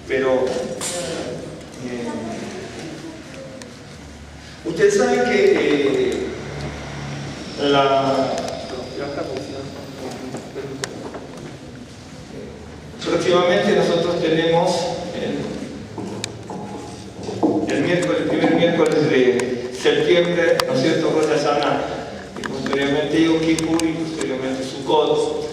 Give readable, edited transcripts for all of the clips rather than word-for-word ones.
Pero ustedes saben que próximamente nosotros tenemos el primer miércoles de septiembre, ¿no es cierto?, Rosh Hashanah, y posteriormente Yom Kippur y posteriormente Sukkot.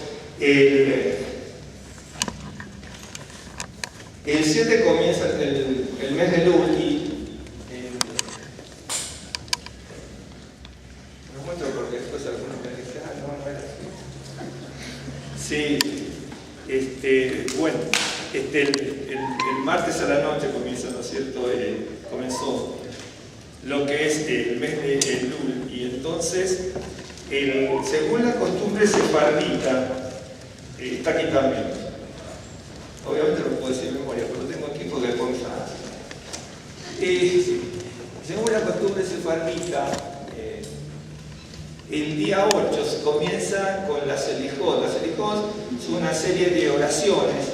El 7 comienza el mes de Elul y no muestro porque después algunos me dicen, no era así. Sí, bueno, el martes a la noche comienza, ¿no es cierto?, comenzó lo que es el mes de Elul, y entonces, según la costumbre sefardita, está aquí también. Obviamente no puedo decir memoria, pero lo tengo aquí porque después me llama. Según la costumbre sefardita, el día 8 se comienza con la Selijot. La Selijot son una serie de oraciones,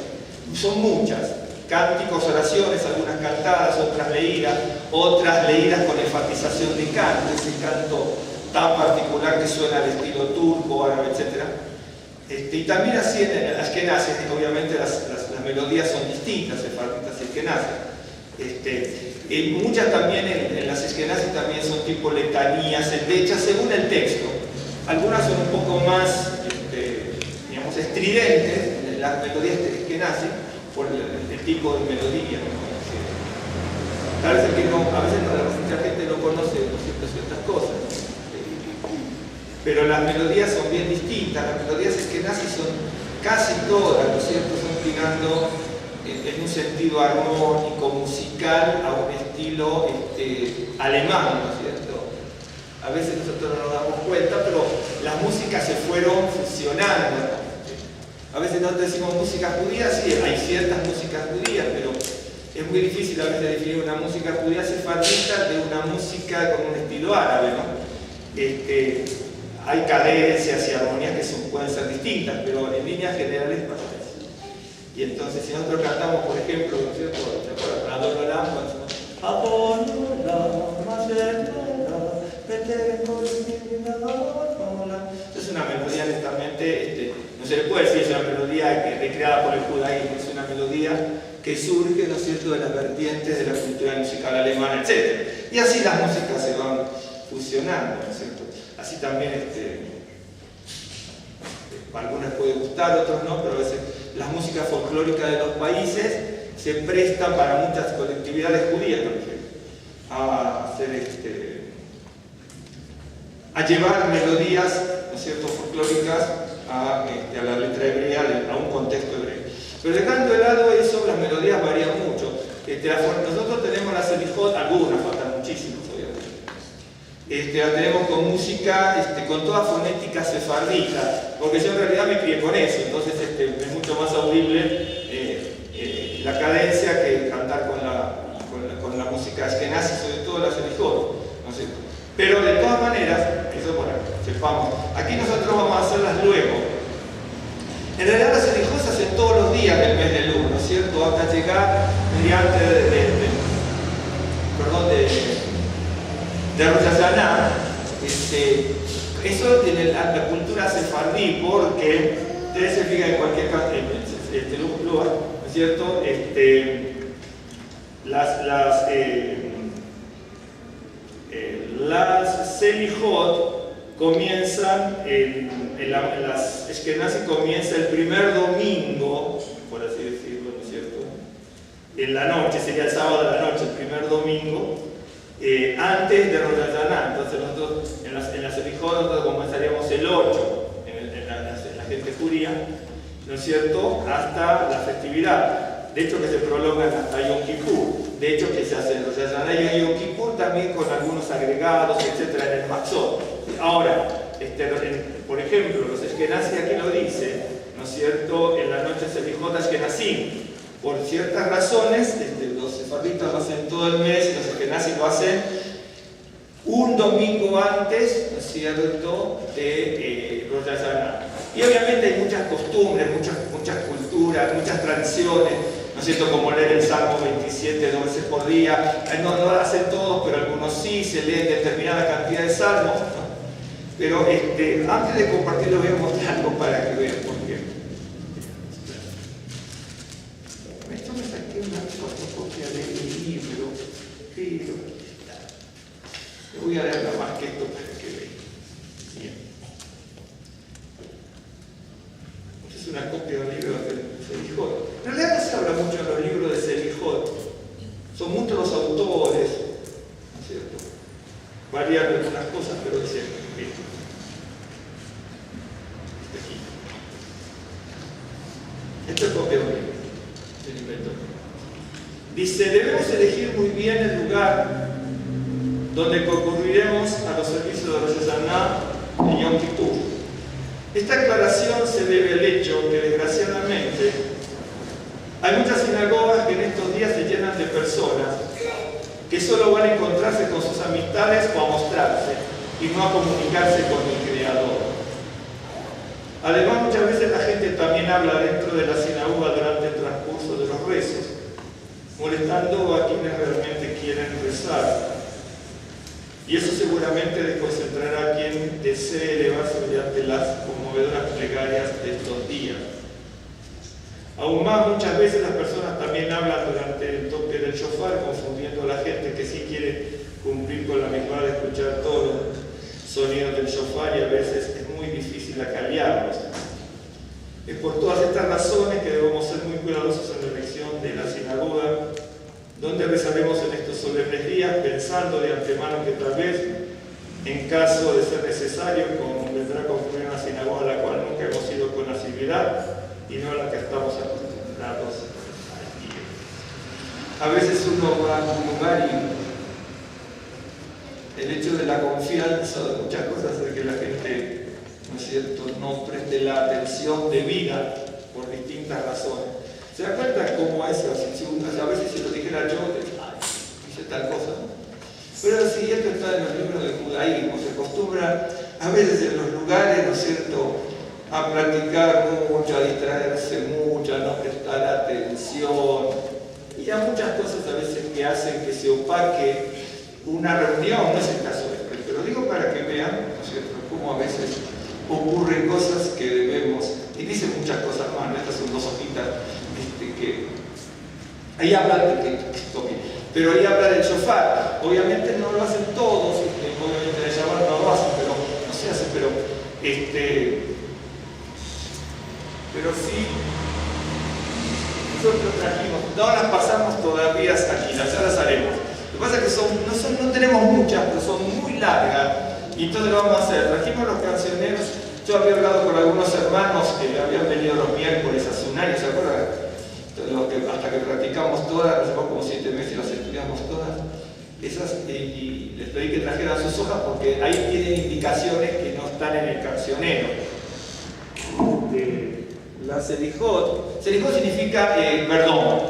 son muchas, cánticos, oraciones, algunas cantadas, otras leídas con enfatización de canto, ese canto tan particular que suena al estilo turco, árabe, etc. Y también así en las que nacen, obviamente las melodías son distintas, sefarditas y eskenazes. Muchas también en las eskenazes también son tipo letanías, endechas, según el texto. Algunas son un poco más, digamos, estridentes, las melodías eskenazes, por el tipo de melodía. A veces mucha gente no conoce ciertas cosas, pero las melodías son bien distintas. Las melodías eskenazes son casi todas, ¿no es cierto?, son tirando en un sentido armónico, musical, a un estilo alemán, ¿no es cierto? A veces nosotros no nos damos cuenta, pero las músicas se fueron fusionando. A veces nosotros decimos música judía, sí, hay ciertas músicas judías, pero es muy difícil a veces definir una música judía sefardita de una música con un estilo árabe, ¿no? Hay cadencias y armonías que pueden ser distintas, pero en líneas generales pasa eso. Y entonces, si nosotros cantamos, por ejemplo, ¿no es cierto?, Adon Olam, es una melodía netamente, no se le puede decir es una melodía recreada por el judaísmo, es una melodía que surge, ¿no es cierto?, de las vertientes de la cultura musical alemana, etc. Y así las músicas se van fusionando, ¿no es cierto? Así también, algunas pueden gustar, otros no, pero a veces las músicas folclóricas de los países se prestan para muchas colectividades judías, por ejemplo, a llevar melodías, ¿no es cierto?, folclóricas a la letra hebrea, a un contexto hebreo. Pero dejando de lado eso, las melodías varían mucho. Nosotros tenemos la Selijot, algunas, faltan muchísimas, obviamente. La tenemos con música, con toda fonética sefardita, porque yo en realidad me crié con eso, entonces es mucho más audible la cadencia que cantar con la música eskenazi, sobre todo la Selijot, ¿no es cierto? Pero de todas maneras, eso por acá, sepamos, aquí nosotros vamos a hacerlas luego. En realidad las Selijot se hacen todos los días del mes de Elul, ¿no es cierto?, hasta llegar mediante de Rosh Hashanah. Eso tiene la cultura sefardí, porque ustedes se fijan en cualquier lugar, ¿no es cierto?, las Selijot comienzan en las Eskenazi comienza el primer domingo, por así decirlo, ¿no es cierto?, en la noche, sería el sábado de la noche, el primer domingo, antes de Rosh Hashanah. Entonces nosotros en las Selijot nosotros comenzaríamos el 8 en la gente judía, ¿no es cierto?, hasta la festividad. De hecho que se prolongan hasta Yom Kippur. De hecho que se hace en Rosh Hashanah y Yom Kippur también con algunos agregados, etc. en el Matzot. Ahora, por ejemplo, los Eskenazi aquí lo dice, ¿no es cierto?, en la noche Selijot Eskenazim. Por ciertas razones, los sefarditas lo hacen todo el mes y los Eskenazi lo hacen un domingo antes, ¿no es cierto?, de Rosh Hashanah. Y obviamente hay muchas costumbres, muchas culturas, muchas tradiciones, ¿no ¿no es cierto? Como leer el Salmo 27 2 veces por día. No lo hacen todos, pero algunos sí, se leen determinada cantidad de salmos, ¿no? Pero antes de compartirlo voy a mostrar algo para que vean por qué. Esto me saqué una fotocopia de mi libro, pero le voy a dar nada más que esto para que vean. Bien. Esta es una copia del libro de Selijot. En realidad no se habla mucho en los libros de Selijot. Son muchos los autores, ¿no es cierto? Varían algunas cosas, pero dicen, bien. Esto es copia de un libro, del inventor. Dice, debemos elegir muy bien el lugar donde concurriremos a los servicios de Rosh Hashanah y Yom Kippur. Esta aclaración se debe al hecho que, desgraciadamente, hay muchas sinagogas que en estos días se llenan de personas que solo van a encontrarse con sus amistades o a mostrarse y no a comunicarse con el Creador. Además, muchas veces la gente también habla dentro de la sinagoga durante el transcurso de los rezos, molestando a quienes realmente quieren rezar. Y eso seguramente desconcentrará a quien desee elevarse mediante las conmovedoras plegarias de estos días. Aún más, muchas veces las personas también hablan durante el toque del shofar, confundiendo a la gente que sí quiere cumplir con la misma de escuchar todos los sonidos del shofar, y a veces es muy difícil acallarlos. Es por todas estas razones que debemos ser muy cuidadosos en la elección de la sinagoga donde rezaremos en estos solemnes días, pensando de antemano que tal vez, en caso de ser necesario, vendrá a concluir una sinagoga a la cual nunca hemos ido con asiduidad y no a la que estamos acostumbrados a ir. A veces uno va a un lugar y el hecho de la confianza de muchas cosas hace que la gente, ¿no es cierto?, no preste la atención debida por distintas razones. ¿Se da cuenta cómo es? A veces si lo dijera yo, dice tal cosa, ¿no? Pero si esto está en los libros del judaísmo, se acostumbra a veces en los lugares, ¿no es cierto?, a practicar mucho, a distraerse mucho, a no prestar atención, y a muchas cosas a veces que hacen que se opaque una reunión. No es el caso de esto, pero digo para que vean, ¿no es cierto?, cómo a veces ocurren cosas que debemos, y dicen muchas cosas más, estas son dos hojitas que ahí habla pero ahí habla del shofar. Obviamente no lo hacen todos, obviamente el Shabbat no lo hacen, pero no se hace, pero sí nosotros trajimos, no las pasamos todavía hasta aquí, ya las haremos. Lo que pasa es que no tenemos muchas, pero son muy largas, y entonces lo vamos a hacer. Trajimos los cancioneros. Yo había hablado con algunos hermanos que habían venido los miércoles hace un año, ¿se acuerdan? Hasta que practicamos todas, nos llevó como 7 meses y las estudiamos todas. Y les pedí que trajeran sus hojas porque ahí tienen indicaciones que no están en el cancionero. La Selijot significa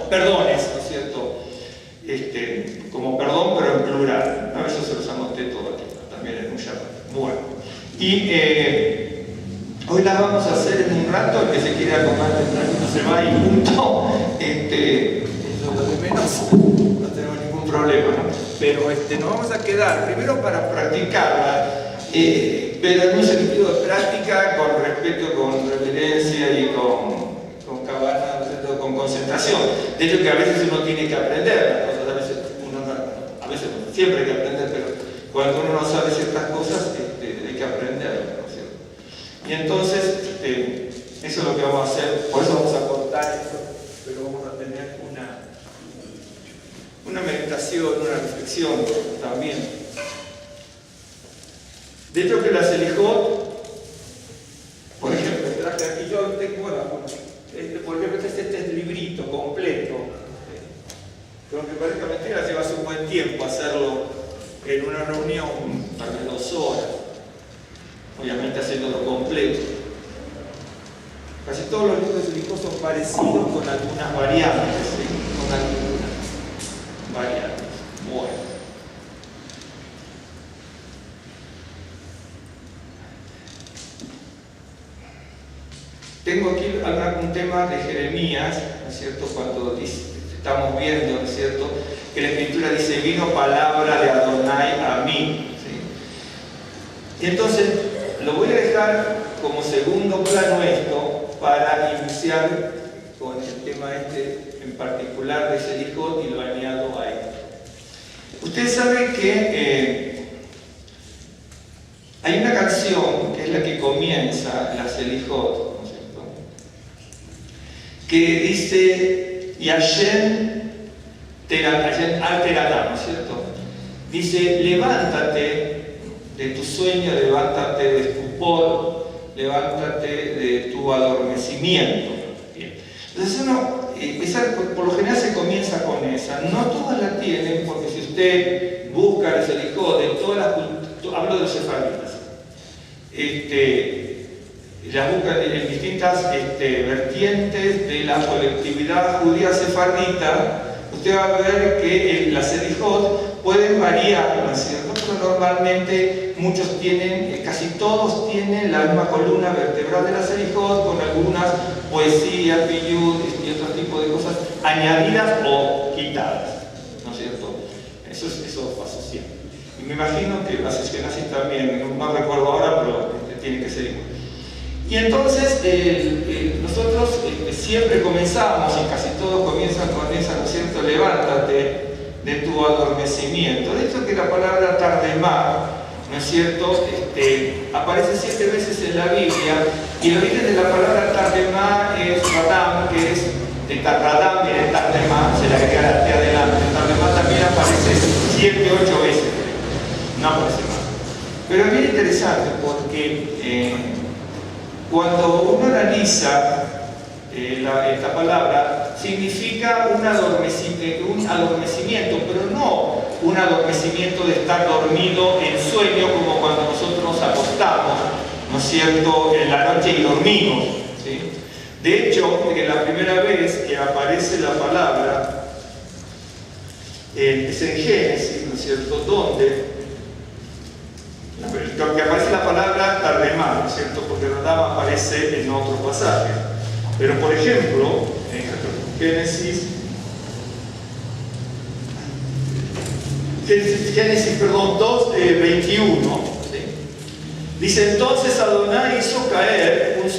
perdones, ¿no es cierto? Como perdón, pero en plural. A veces se los anoté todo aquí, también en un Shabbat. Bueno. Y hoy las vamos a hacer en un rato. El que se quiera tomar tempranito se va y punto. Lo de menos, no tenemos ningún problema, ¿no? Pero nos vamos a quedar primero para practicarla, pero en un sentido de práctica, con respeto, con reverencia y con cabana, con concentración. De hecho, que a veces uno tiene que aprender las cosas, a veces siempre hay que aprender, pero cuando uno no sabe ciertas cosas, hay que aprenderlo, ¿no es cierto? Y entonces, eso es lo que vamos a hacer. Por eso vamos a cortar esto, pero vamos a tener una meditación, una reflexión también. De hecho, que la Selijot, por ejemplo, traje aquí, yo tengo, por ejemplo, este es el librito completo. Pero que parezca mentira, lleva un buen tiempo hacerlo en una reunión, tal vez 2 horas, obviamente haciéndolo completo. Casi todos los libros de Selijot son parecidos con algunas variantes, ¿sí? Con algunas variantes. Bueno. tengo aquí un tema de Jeremías, ¿no es cierto?, cuando estamos viendo, ¿no es cierto?, que la Escritura dice, vino palabra de Adonai a mí, ¿sí? Y entonces lo voy a dejar como segundo plano esto para iniciar con el tema en particular de Selijot y lo añado a esto. Ustedes saben que hay una canción que es la que comienza la Selijot, ¿no es cierto?, que dice Yashem Al-Teradá, ¿no es cierto? Dice, levántate de tu sueño, levántate de estupor, levántate de tu adormecimiento. Bien. Entonces por lo general se comienza con esa. No todas la tienen, porque si usted busca el Selijot de todas las culturas, hablo de los sefarditas, las busca en distintas vertientes de la colectividad judía sefardita, usted va a ver que las Selijot pueden variar, ¿no es cierto? Pero normalmente muchos tienen, casi todos tienen la misma columna vertebral de la Selijot, con algunas poesías, piyut y otro tipo de cosas añadidas o quitadas, ¿no es cierto? Eso pasa siempre. Y me imagino que las Ashkenazim también, no recuerdo ahora, pero tiene que ser igual. Y entonces nosotros siempre comenzamos, y casi todos comienzan con esa, ¿no es cierto?, levántate de tu adormecimiento. De hecho que la palabra tardemá, ¿no es cierto?, aparece 7 veces en la Biblia, y el origen de la palabra tardemá es radam, que es de radam y de tardemá, se le agrega la T adelante. Tardemá también aparece 7 u 8 veces, no aparece más. Pero es bien interesante porque cuando uno analiza esta palabra, significa un adormecimiento, pero no un adormecimiento de estar dormido en sueño como cuando nosotros nos acostamos, ¿no es cierto?, en la noche y dormimos, ¿sí? De hecho, que la primera vez que aparece la palabra es en Génesis, ¿no es cierto?, donde que aparece la palabra tardemá, ¿no es cierto?, porque Radam aparece en otros pasajes. Pero por ejemplo, en Génesis 2, 21, ¿sí?, dice, entonces Adonai hizo caer un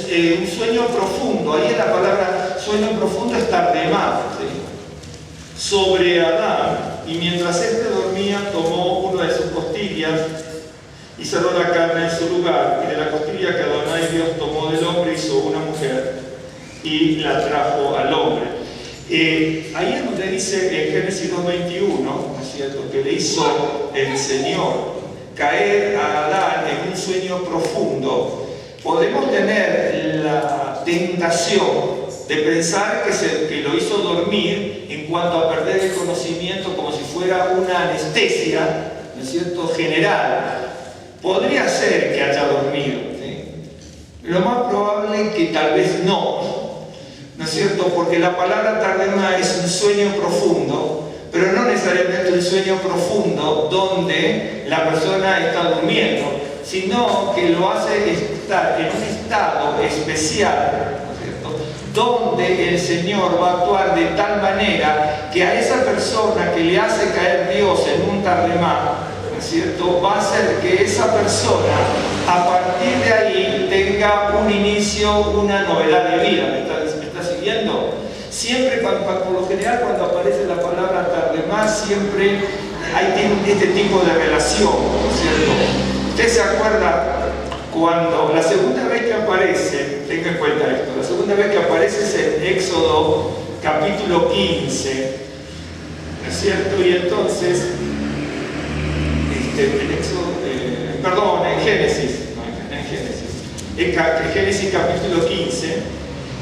sueño profundo, ahí en la palabra sueño profundo es tardemá, ¿sí?, sobre Adán, y mientras éste dormía tomó una de sus costillas y cerró la carne en su lugar, y de la costilla que Adonai Dios tomó del hombre hizo una mujer y la trajo al hombre. Ahí es donde dice en Génesis 2:21, ¿no es cierto?, que le hizo el Señor caer a Adán en un sueño profundo. Podemos tener la tentación de pensar que lo hizo dormir en cuanto a perder el conocimiento, como si fuera una anestesia, ¿no es cierto?, general. Podría ser que haya dormido, ¿sí? Lo más probable es que tal vez no es cierto?, porque la palabra tardemá es un sueño profundo, pero no necesariamente un sueño profundo donde la persona está durmiendo, sino que lo hace estar en un estado especial, ¿no es cierto?, donde el Señor va a actuar de tal manera que a esa persona que le hace caer Dios en un tardemá, ¿cierto?, va a hacer que esa persona a partir de ahí tenga un inicio, una novedad de vida. ¿Me está siguiendo? Siempre, por lo general, cuando aparece la palabra tardemá, siempre hay este tipo de relación, ¿cierto? Usted se acuerda cuando la segunda vez que aparece, tenga en cuenta esto, la segunda vez que aparece es en Éxodo capítulo 15, ¿no es cierto? Y entonces en Génesis capítulo 15,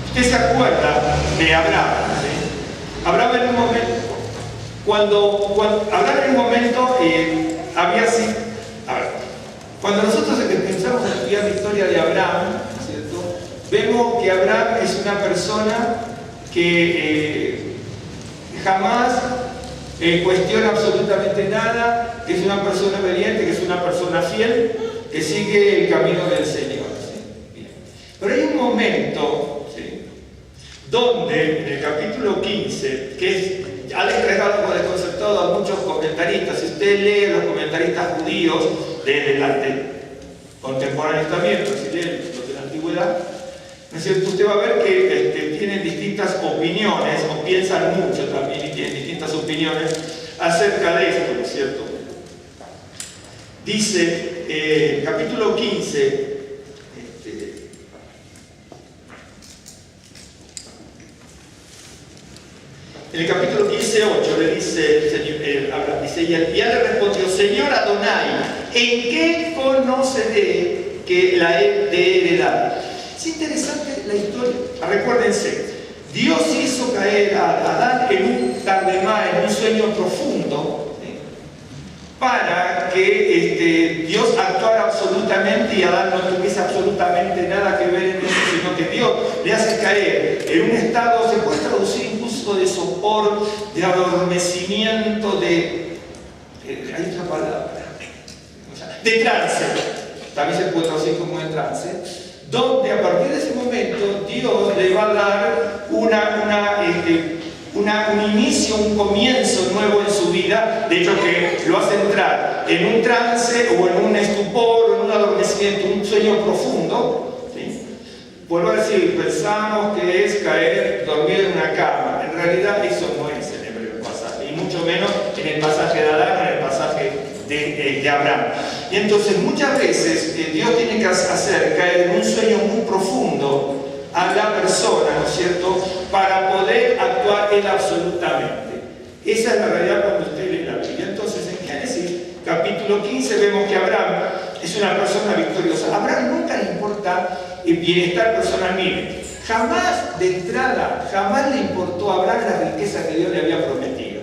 usted se acuerda de Abraham, ¿sí? Abraham en un momento, había sido, cuando nosotros empezamos a estudiar la historia de Abraham, ¿cierto?, vemos que Abraham es una persona que jamás cuestiona absolutamente nada, que es una persona obediente, que es una persona fiel, que sigue el camino del Señor, ¿sí? Bien. Pero hay un momento donde en el capítulo 15, que ha desconcertado a muchos comentaristas. Si usted lee los comentaristas judíos del arte contemporáneo también, pero si lee los de la antigüedad, ¿no es cierto? Usted va a ver que tienen distintas opiniones, o piensan mucho también, y tienen distintas opiniones acerca de esto, ¿no es cierto? Dice, capítulo 15, en el capítulo 15:8 le dice Abraham, dice, y él le respondió: Señor Adonai, ¿en qué conoceré que la he de heredar? Es interesante la historia. Recuérdense, Dios hizo caer a Adán en un tardemá, en un sueño profundo, ¿sí? Para que Dios actuara absolutamente y Adán no tuviese absolutamente nada que ver en eso, sino que Dios le hace caer en un estado, se puede traducir incluso de sopor, de adormecimiento, hay otra palabra, de trance, también se puede traducir como de trance, donde a partir de ese momento Dios le va a dar un inicio, un comienzo nuevo en su vida. De hecho, que lo hace entrar en un trance o en un estupor o en un adormecimiento, un sueño profundo, ¿sí? Vuelvo a decir, pensamos que es caer dormido en una cama. En realidad eso no es en el pasaje, y mucho menos en el pasaje de Adán, en el pasaje de Abraham. Y entonces muchas veces Dios tiene que hacer caer en un sueño muy profundo a la persona, ¿no es cierto?, para poder actuar él absolutamente. Esa es la realidad cuando usted lee la Biblia. Entonces en Génesis capítulo 15 vemos que Abraham es una persona victoriosa. A Abraham nunca le importa el bienestar personal. Mire, jamás de entrada, jamás le importó a Abraham la riqueza que Dios le había prometido.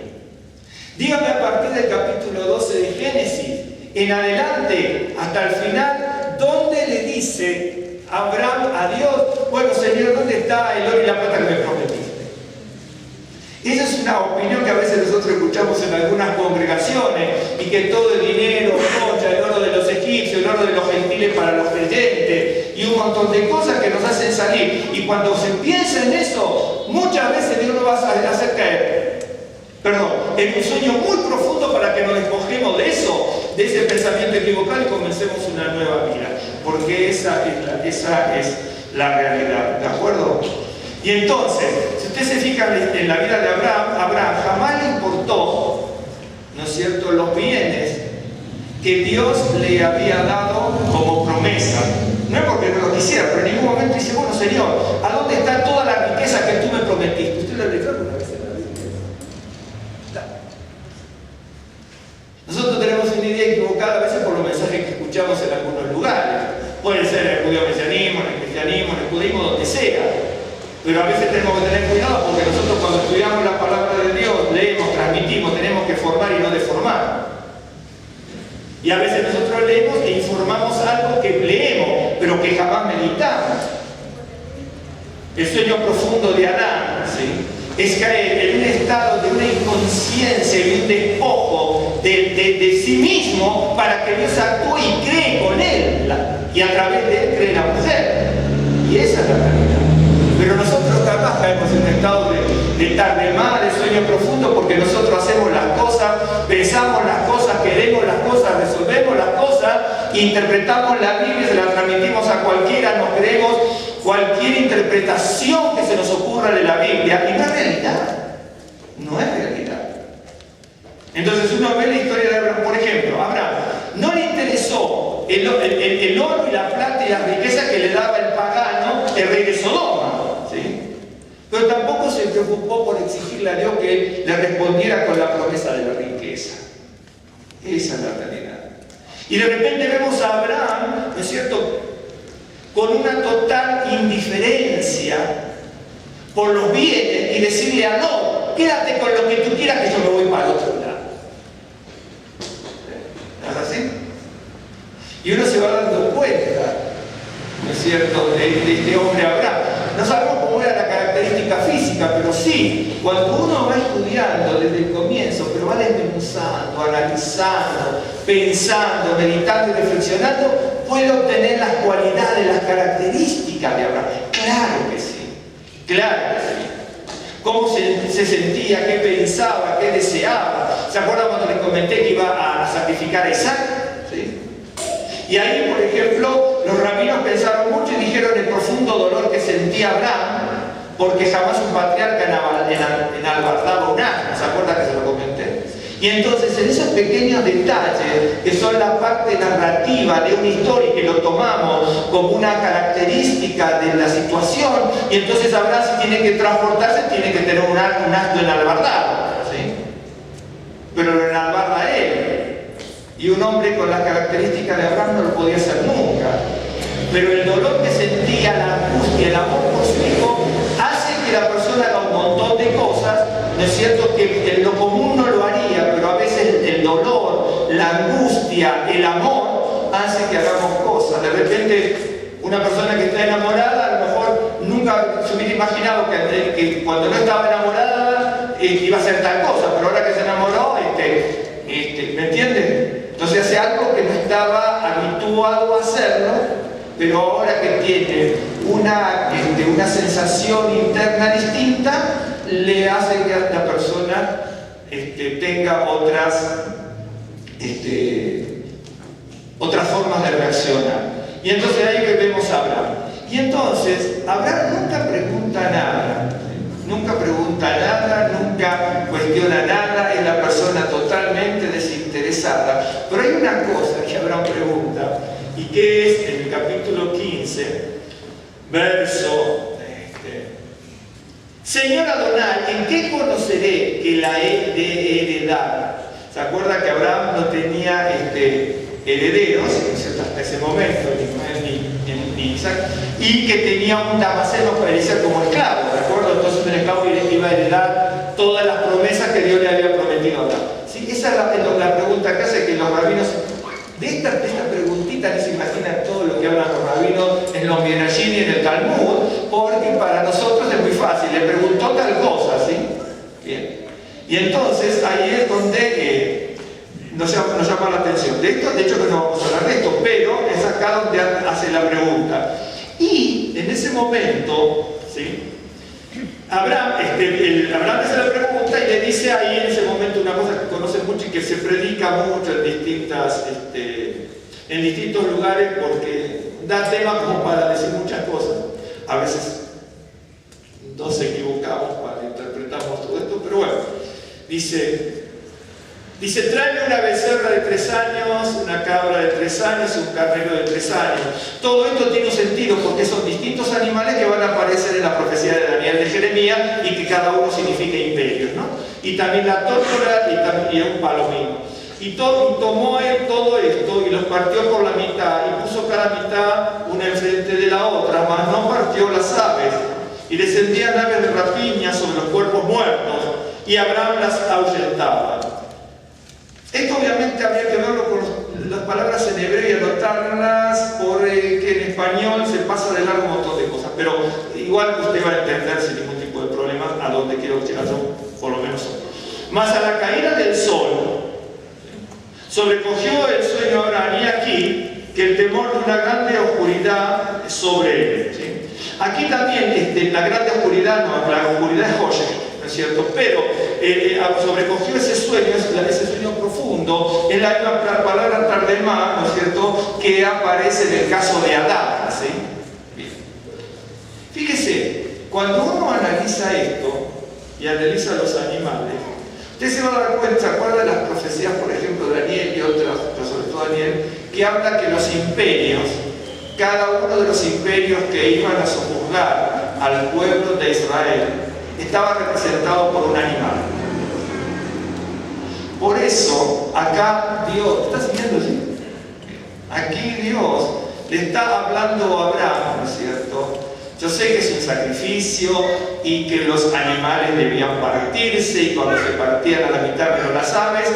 Dígame, a partir del capítulo 12 de Génesis en adelante hasta el final, ¿dónde le dice Abraham a Dios: bueno, Señor, ¿dónde está el oro y la plata que me prometiste? Esa es una opinión que a veces nosotros escuchamos en algunas congregaciones, y que todo el dinero, el oro de los egipcios, el oro de los gentiles para los creyentes, y un montón de cosas que nos hacen salir. Y cuando se piensa en eso, muchas veces Dios nos va a hacer caer, en un sueño muy profundo, para que nos despojemos de eso, de ese pensamiento equivocado, y comencemos una nueva vida, porque esa es la realidad, ¿de acuerdo? Y entonces, si usted se fija en la vida de Abraham jamás le importó, ¿no es cierto?, los bienes que Dios le había dado como promesa. No es porque no lo quisiera, pero en ningún momento dice: bueno, Señor, ¿a dónde está toda la riqueza que tú me prometiste? ¿Usted lo leyó alguna vez en la Biblia? Nosotros tenemos una idea equivocada a veces por los mensajes que escuchamos en algunos lugares. Puede ser en el judío-mesianismo, en el cristianismo, en el judaísmo, donde sea. Pero a veces tenemos que tener cuidado, porque nosotros, cuando estudiamos la palabra de Dios, leemos, transmitimos, tenemos que formar y no deformar. Y a veces nosotros leemos e informamos algo que leemos, pero que jamás meditamos. El sueño profundo de Adán, ¿sí?, es caer en un estado de una inconsciencia y un despojo de sí mismo, para que Dios actúe y cree con él, y a través de él cree la mujer. Y esa es la realidad. Pero nosotros capaz caemos en un estado de tardemá, de sueño profundo, porque nosotros hacemos las cosas, pensamos las cosas, queremos las cosas, resolvemos las cosas, interpretamos la Biblia, se la transmitimos a cualquiera, nos creemos cualquier interpretación que se nos ocurra de la Biblia, y no es realidad. No es realidad. Entonces uno ve la historia de Abraham. Por ejemplo, Abraham no le interesó el oro y la plata y la riqueza que le daba el pagano, el rey de Sodoma, ¿sí? Pero tampoco se preocupó por exigirle a Dios que le respondiera con la promesa de la riqueza. Esa es la realidad. Y de repente vemos a Abraham, ¿no es cierto?, con una total indiferencia por los bienes, y decirle a no, quédate con lo que tú quieras, que yo me voy para el otro lado. ¿No es así? Y uno se va dando cuenta, ¿no es cierto?, de este hombre Abraham. No sabemos cómo era la característica física, pero sí, cuando uno va estudiando desde el comienzo, pero va desmenuzando, analizando, pensando, meditando y reflexionando, puede obtener las cualidades, las características de Abraham. Claro que sí. Claro que sí. Cómo se sentía, qué pensaba, qué deseaba. ¿Se acuerdan cuando les comenté que iba a sacrificar a Isaac? ¿Sí? Y ahí, por ejemplo, los rabinos pensaron mucho y dijeron el profundo dolor que sentía Abraham, porque jamás un patriarca enalbardaba un asno. ¿Se acuerdan que se lo comenté? Y entonces en esos pequeños detalles, que son la parte narrativa de una historia, que lo tomamos como una característica de la situación, y entonces Abraham, si tiene que transportarse, tiene que tener un asno enalbardado, ¿sí? Pero lo enalbarda él. Y un hombre con las características de Abraham no lo podía hacer nunca. Pero el dolor que sentía, la angustia, el amor por su hijo, hace que la persona haga un montón de cosas, ¿no es cierto? Que en lo común no lo haría, pero a veces el dolor, la angustia, el amor, hace que hagamos cosas. De repente, una persona que está enamorada, a lo mejor nunca se hubiera imaginado que cuando no estaba enamorada iba a hacer tal cosa, pero ahora que se enamoró, ¿me entienden? Entonces hace algo que no estaba habituado a hacerlo, pero ahora que tiene una sensación interna distinta, le hace que la persona tenga otras formas de reaccionar. Y entonces ahí vemos a Abraham. Y entonces, Abraham nunca pregunta nada. Nunca pregunta nada, nunca cuestiona nada, es la persona totalmente desinteresada. Pero hay una cosa que Abraham pregunta, y que es en el capítulo 15, verso Señor Adonai, ¿en qué conoceré que la he de heredar? ¿Se acuerda que Abraham no tenía herederos hasta ese momento, ni Isaac, y que tenía un damaseno para ser como esclavo, ¿de acuerdo? Entonces el esclavo iba a heredar todas las promesas que Dios le había prometido a Abraham. ¿Sí? Esa es la pregunta que hace que los rabinos, de esta preguntita ni se imaginan todo lo que hablan los rabinos en los Midrashim y en el Talmud, porque para nosotros es muy fácil, le preguntó tal cosa, ¿sí? Bien. Y entonces ahí es donde nos llama la atención. De hecho que no vamos a hablar de esto, pero es acá donde hace la pregunta. Y en ese momento, ¿sí? Abraham hace la pregunta y le dice ahí en ese momento una cosa que conoce mucho y que se predica mucho en distintos lugares, porque da tema como para decir muchas cosas. A veces nos equivocamos cuando interpretamos todo esto, pero bueno, dice, tráeme una becerra de 3 años, una cabra de 3 años y un carnero de 3 años. Todo esto tiene un sentido porque son distintos animales que van a aparecer en la profecía de Daniel, de Jeremías, y que cada uno significa imperios, ¿no? Y también la tórtola y un palomino. Y tomó él todo esto y los partió por la mitad y puso cada mitad una enfrente de la otra, mas no partió las aves. Y descendían aves de rapiña sobre los cuerpos muertos y Abraham las ahuyentaba. Esto obviamente habría que verlo con las palabras en hebreo y anotarlas, porque en español se pasa de largo un montón de cosas, pero igual usted va a entender sin ningún tipo de problema a dónde quiero llegar yo, por lo menos hoy. Mas a la caída del sol sobrecogió el sueño a Abraham, y aquí que el temor de una grande oscuridad sobre él. ¿Sí? Aquí también la grande oscuridad, no, la oscuridad es Hoshech, ¿no es cierto? Pero sobrecogió ese sueño profundo, es la misma palabra tardemá, ¿no es cierto?, que aparece en el caso de Adán, ¿sí? Bien. Fíjese, cuando uno analiza esto y analiza los animales, usted se va a dar cuenta, ¿se acuerda de las profecías, por ejemplo, de Daniel y otras, pero sobre todo Daniel, que habla que los imperios, cada uno de los imperios que iban a sojuzgar al pueblo de Israel, estaba representado por un animal? Por eso, acá Dios, ¿está siguiendo así? Aquí Dios le está hablando a Abraham, ¿no es cierto? Yo sé que es un sacrificio y que los animales debían partirse, y cuando se partían a la mitad, pero las aves,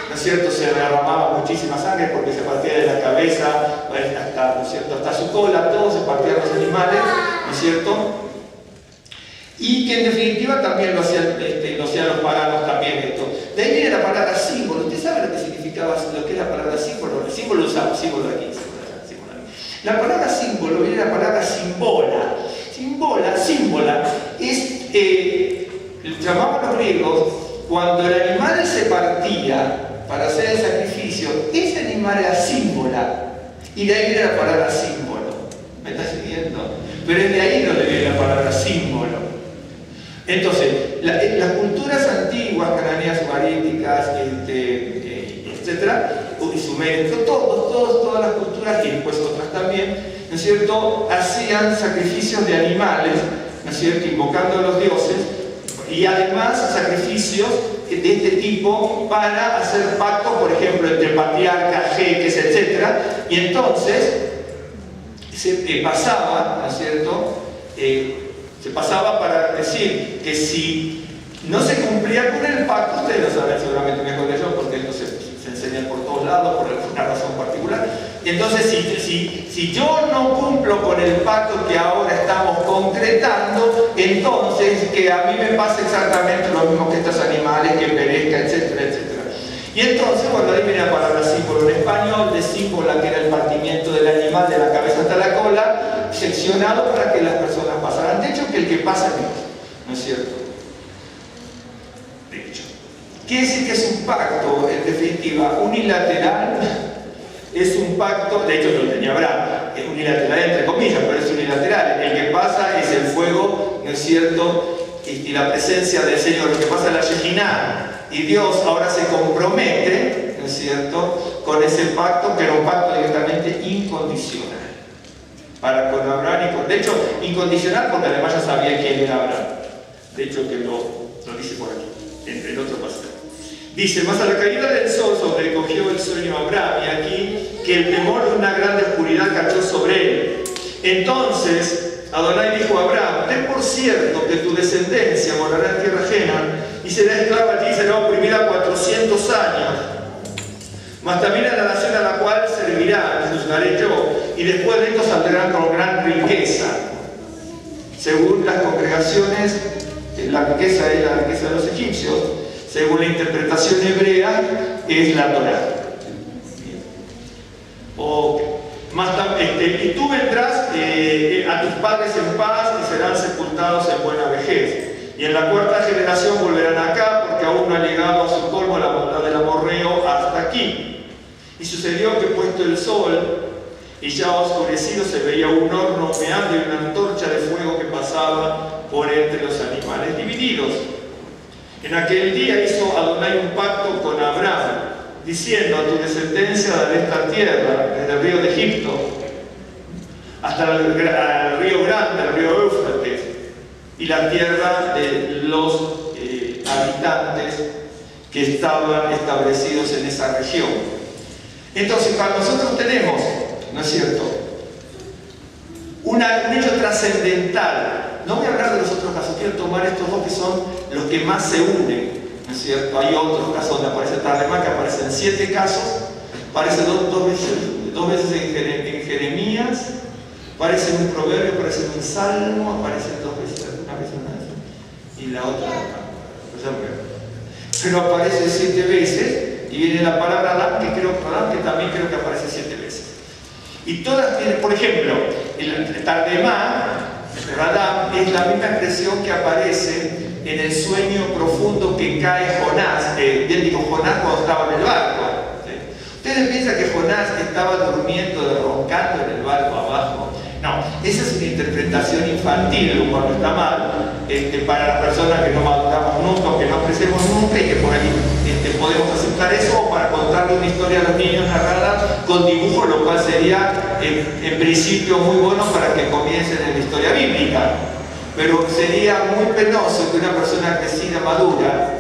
¿no es cierto?, se derramaba muchísima sangre porque se partía de la cabeza hasta, ¿no es cierto?, hasta su cola, todos se partían los animales, ¿no es cierto? Y que en definitiva también lo hacían los paganos también esto. De ahí viene la palabra símbolo. ¿Usted sabe lo que significaba, lo que es la palabra símbolo? El símbolo usamos, símbolo aquí, símbolo aquí. La palabra símbolo viene de la palabra símbola. Símbola es griegos, cuando el animal se partía para hacer el sacrificio, ese animal era símbolo. Y de ahí viene la palabra símbolo. ¿Me estás siguiendo? Pero es de ahí donde viene la palabra símbolo. Entonces, las culturas antiguas, cananeas, sumaríticas, etcétera, y sumerios, todas las culturas, y después otras también, ¿no es cierto?, hacían sacrificios de animales, ¿no es cierto?, invocando a los dioses, y además sacrificios de este tipo para hacer pactos, por ejemplo, entre patriarcas, jeques, etc. Y entonces se pasaba, ¿no es cierto?, se pasaba para decir que si no se cumplía con el pacto, ustedes lo saben seguramente mejor que yo, porque esto se enseña por todos lados, por alguna razón particular. Entonces, si yo no cumplo con el pacto que ahora estamos concretando, entonces que a mí me pasa exactamente lo mismo que estos animales, que perezca, etcétera, etcétera. Y entonces, bueno, ahí viene la palabra símbolo en español, de símbola, que era el partimiento del animal de la cabeza hasta la cola, seccionado para que las personas pasaran. De hecho, que el que pasa es Dios, ¿no es cierto? De hecho. Quiere decir que es un pacto, en definitiva, unilateral. Es un pacto, de hecho lo tenía Abraham, es unilateral entre comillas, pero es unilateral. El que pasa es el fuego, ¿no es cierto? Y la presencia del Señor. Lo que pasa es la Shekinah. Y Dios ahora se compromete, ¿no es cierto?, con ese pacto, que era un pacto directamente incondicional. Para con Abraham y con... De hecho, incondicional porque además ya sabía quién era Abraham. De hecho, que lo dice por aquí, entre el otro pasaje. Dice, mas a la caída del sol sobrecogió el sueño a Abraham, y aquí que el temor de una grande oscuridad cayó sobre él. Entonces Adonai dijo a Abraham, ten por cierto que tu descendencia morará en tierra ajena, y será esclava allí y será oprimida 400 años. Mas también a la nación a la cual servirá, juzgaré yo, y después de esto saldrán con gran riqueza. Según las congregaciones, la riqueza es la riqueza de los egipcios. Según la interpretación hebrea, es la Torá. Y tú vendrás a tus padres en paz y serán sepultados en buena vejez. Y en la cuarta generación volverán acá, porque aún no ha llegado a su colmo la maldad del amorreo hasta aquí. Y sucedió que puesto el sol y ya oscurecido se veía un horno humeante y una antorcha de fuego que pasaba por entre los animales divididos. En aquel día hizo Adonai un pacto con Abraham, diciendo, a tu descendencia daré esta tierra, desde el río de Egipto hasta el río grande, el río Éufrates, y la tierra de los habitantes que estaban establecidos en esa región. Entonces, cuando nosotros tenemos, ¿no es cierto?, un hecho trascendental, no voy a hablar de los otros casos, quiero tomar estos dos que son los que más se unen, ¿no es cierto? Hay otros casos donde aparece Tardemá, que aparecen 7 casos, aparece dos veces en Jeremías, aparece en un proverbio, aparece en un salmo, aparece 2 veces, una vez y la otra, pero aparece 7 veces, y viene la palabra Adán, que también creo que aparece 7 veces. Y todas tienen, por ejemplo, el Tardemá, Radam, es la misma expresión que aparece en el sueño profundo que cae Jonás, Jonás cuando estaba en el barco. ¿Sí? ¿Ustedes piensan que Jonás estaba durmiendo, roncando en el barco abajo? No, esa es una interpretación infantil, cuando está mal, para las personas que no maduramos nunca, que no crecemos nunca, y que por ahí podemos aceptar eso, o para contarle una historia a los niños narrada con dibujo, lo cual sería en principio muy bueno para que comiencen en la historia bíblica. Pero sería muy penoso que una persona crecida, madura,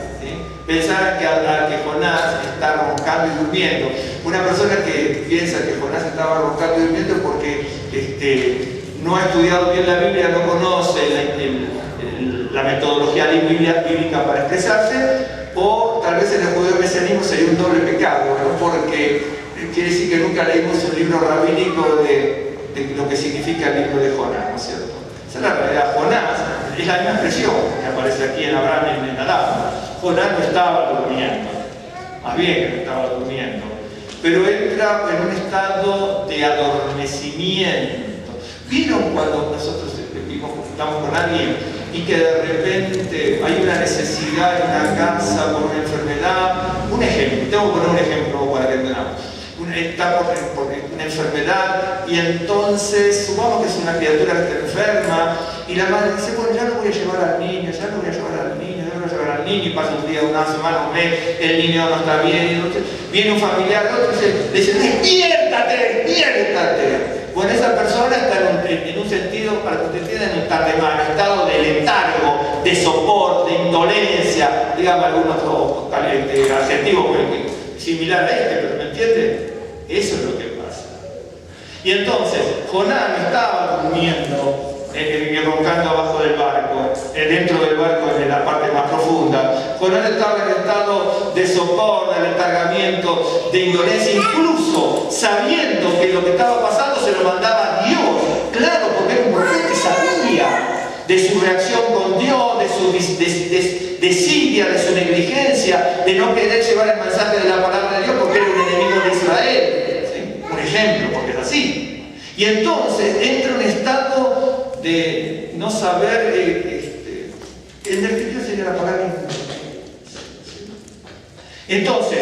pensara que Jonás está roncando y durmiendo. Una persona que piensa que Jonás estaba roncando y durmiendo es porque no ha estudiado bien la Biblia, no conoce la metodología bíblica para expresarse, o tal vez en el judío mesianismo sería un doble pecado, ¿no? Porque quiere decir que nunca leímos un libro rabínico de lo que significa el libro de Jonás, ¿no es cierto? Esa es la realidad. Jonás es la misma expresión que aparece aquí en Abraham y en Adán. Jonás no estaba durmiendo, más bien que no estaba durmiendo, pero entra en un estado de adormecimiento. ¿Vieron cuando nosotros estamos con alguien y que de repente hay una necesidad en una casa por una enfermedad. Un ejemplo, tengo que poner un ejemplo para que entendamos. Está por una enfermedad y entonces supongamos que es una criatura que está enferma y la madre dice, bueno, ya lo voy a llevar al niño, y pasa un día, una semana, un mes, el niño no está bien, viene un familiar, otro le dice, despiértate. Bueno, esa persona está en un sentido, para que usted entienda, en un estado de letargo, de sopor, de indolencia, digamos algunos adjetivos similar a este, pero ¿me entiende? Eso es lo que pasa. Y entonces, Jonás no estaba durmiendo, roncando abajo del barco, dentro del barco en la parte más profunda. Jonás estaba en estado de sopor, de letargamiento, de indolencia, incluso sabiendo que lo que estaba pasando se lo mandaba Dios. Claro, porque era un profeta y sabía de su reacción con Dios, de su desidia, de su negligencia, de no querer llevar el mensaje de la palabra de Dios porque era un enemigo de Israel. ¿Sí? Un ejemplo, porque es así. Y entonces entra en un estado de no saber, el nervio sería la palabra. Entonces,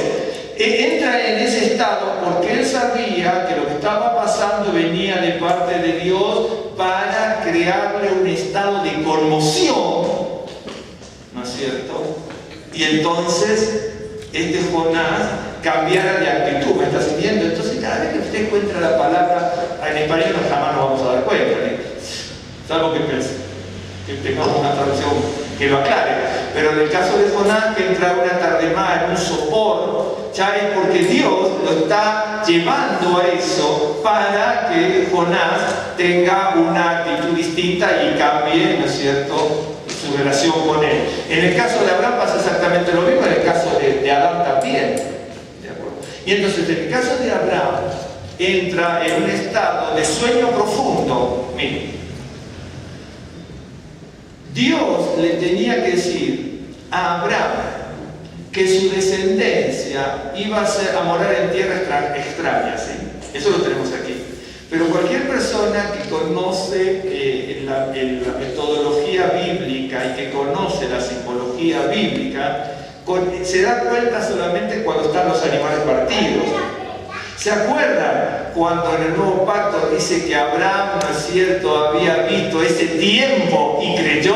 entra en ese estado porque él sabía que lo que estaba pasando venía de parte de Dios para crearle un estado de conmoción, ¿no es cierto? Y entonces, Jonás cambiara de actitud, ¿me está siguiendo? Entonces, cada vez que usted encuentra la palabra, en español jamás nos vamos a dar cuenta, ¿no? Salvo que tengamos una traducción que lo aclare. Pero en el caso de Jonás, que entra una tarde más en un sopor, ya es porque Dios lo está llevando a eso para que Jonás tenga una actitud distinta y cambie, ¿no es cierto?, su relación con él. En el caso de Abraham pasa exactamente lo mismo, en el caso de Adán también. ¿De acuerdo? Y entonces, en el caso de Abraham, entra en un estado de sueño profundo. Miren, Dios le tenía que decir a Abraham que su descendencia iba a morar en tierra extraña, ¿sí? Eso lo tenemos aquí. Pero cualquier persona que conoce la metodología bíblica y que conoce la simbología bíblica, se da cuenta solamente cuando están los animales partidos. ¿Se acuerdan cuando en el Nuevo Pacto dice que Abraham, ¿no es cierto?, había visto ese tiempo y creyó?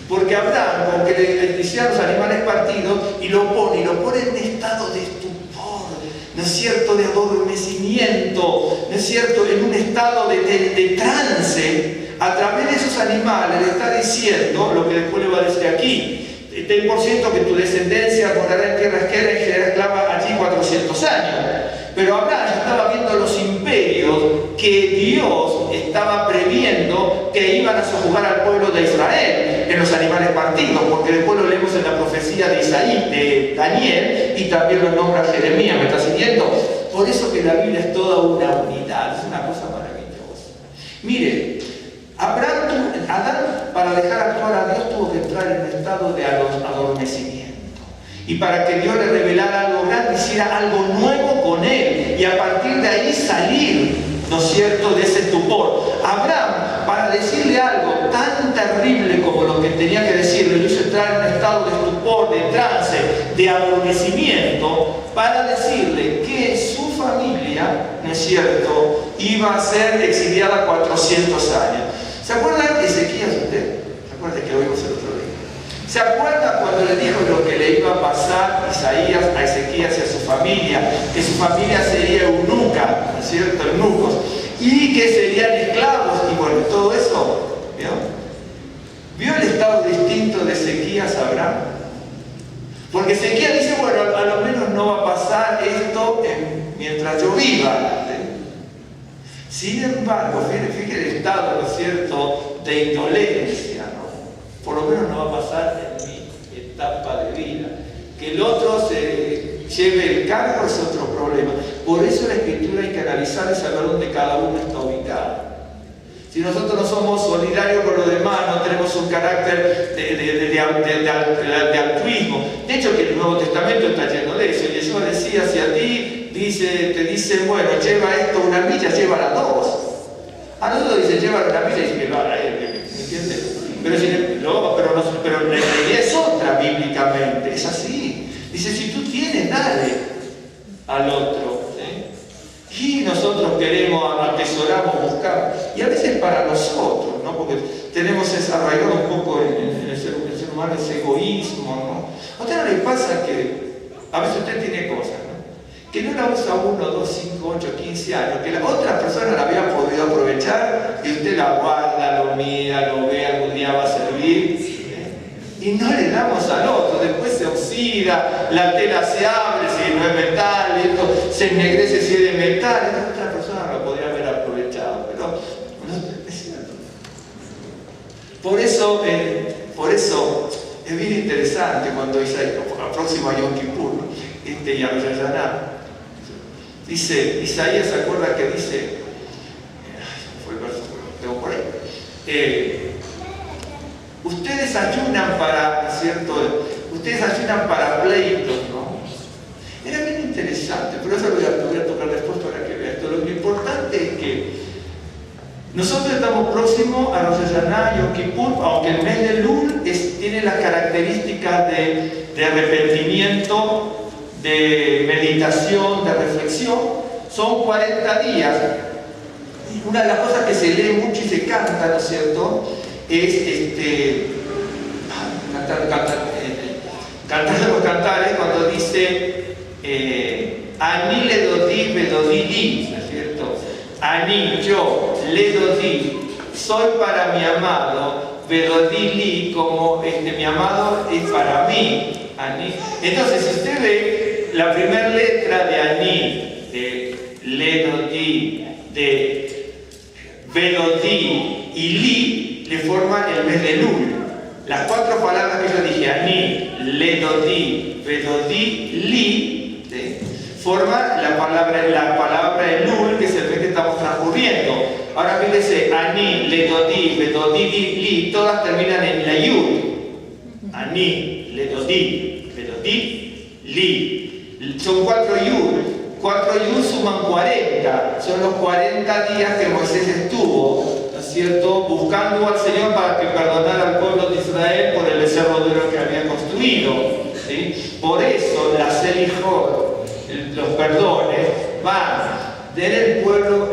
Porque Abraham, como que le hicieron los animales partidos y lo pone en estado de estupor, ¿no es cierto?, de adormecimiento, ¿no es cierto?, en un estado de trance. A través de esos animales le está diciendo lo que después le va a decir aquí. Ten por cierto que tu descendencia morará en tierra extranjera y será esclava allí 400 años. Pero Abraham ya estaba viendo los imperios que Dios estaba previendo que iban a sojuzgar al pueblo de Israel en los animales partidos, porque después lo leemos en la profecía de Isaías, de Daniel, y también lo nombra Jeremías. ¿Me está siguiendo? Por eso que la Biblia es toda una unidad, es una cosa maravillosa. Mire, Adán, para dejar actuar a Dios, tuvo que entrar en un estado de adormecimiento. Y para que Dios le revelara algo grande, hiciera algo nuevo con él. Y a partir de ahí salir, ¿no es cierto?, de ese estupor. Abraham, para decirle algo tan terrible como lo que tenía que decirle, lo hizo entrar en un estado de estupor, de trance, de adormecimiento, para decirle que su familia, ¿no es cierto?, iba a ser exiliada 400 años. ¿Se acuerdan de Ezequías usted? ¿Se acuerdan que lo vimos el otro día? ¿Se acuerda cuando le dijo lo que le iba a pasar Isaías a Ezequías y a su familia? Que su familia sería eunuca, ¿no es cierto? Eunucos. Y que serían esclavos. Y bueno, todo eso, ¿vio? ¿Vio el estado distinto de Ezequías a Abraham? Porque Ezequías dice, bueno, a lo menos no va a pasar esto mientras yo viva. Sin embargo, fíjate el estado, ¿no es cierto?, de indolencia, ¿no? Por lo menos no va a pasar en mi etapa de vida. Que el otro se lleve el cargo es otro problema. Por eso la Escritura hay que analizar y saber dónde cada uno está ubicado. Si nosotros no somos solidarios con los demás, no tenemos un carácter de altruismo. De hecho, que el Nuevo Testamento está lleno de eso. Y Jesús decía, si a ti te dicen, bueno, lleva esto una milla, llévala dos. A nosotros dicen, lleva una milla y que lo haga él. ¿Me entiendes? pero la idea es otra bíblicamente, es así. Dice, si tú tienes, dale al otro. Y nosotros queremos, atesoramos, buscar. Y a veces para nosotros, ¿no? Porque tenemos desarraigado un poco en el ser humano ese egoísmo, ¿no? ¿A usted no le pasa que a veces usted tiene cosas, ¿no? Que no la usa 1, 2, 5, 8, 15 años, que la otra persona la había podido aprovechar y usted la guarda, lo mira, lo ve, algún día va a servir? Y no le damos al otro, después se oxida, la tela se abre si no es metal, esto se ennegrece si es de metal, esta otra persona lo podría haber aprovechado, pero no es cierto. Por eso es bien interesante cuando Isaías, próximo a Yom Kippur, y a Rosh Hashanah, dice, Isaías se acuerda que dice, fue el verso que tengo por ahí, ustedes ayunan para, ¿cierto? Ustedes ayunan para pleitos, ¿no? Era bien interesante, pero eso lo voy a tocar después para que vean esto. Lo importante es que nosotros estamos próximos a Rosh Hashanah, Yom Kippur, aunque el mes de Elul tiene las características de arrepentimiento, de meditación, de reflexión. Son 40 días. Y una de las cosas que se lee mucho y se canta, ¿no es cierto?, es cantar los cantares cuando dice Ani le dodí, me dodí li, ¿no es cierto? Ani, yo, le dodí, soy para mi amado, me dodí li, como mi amado es para mí. Ani. Entonces, si usted ve la primera letra de Ani, de le dodí, de Vedodí y li, le forma el mes de Elul. Las 4 palabras que yo dije, Ani, Ledodí, Vedodí, Li, ¿sí?, forma la palabra Elul, que es el mes que estamos transcurriendo. Ahora fíjense, Ani, Ledodí, Vedodí, Li, todas terminan en la Yud. Ani, Ledodí, Vedodí, Li. Son 4 Yud. 4 Yud suman 40. Son los 40 días que Moisés estuvo, ¿cierto?, buscando al Señor para que perdonara al pueblo de Israel por el becerro de oro que había construido, ¿sí? Por eso la Selijot, los perdones, van del pueblo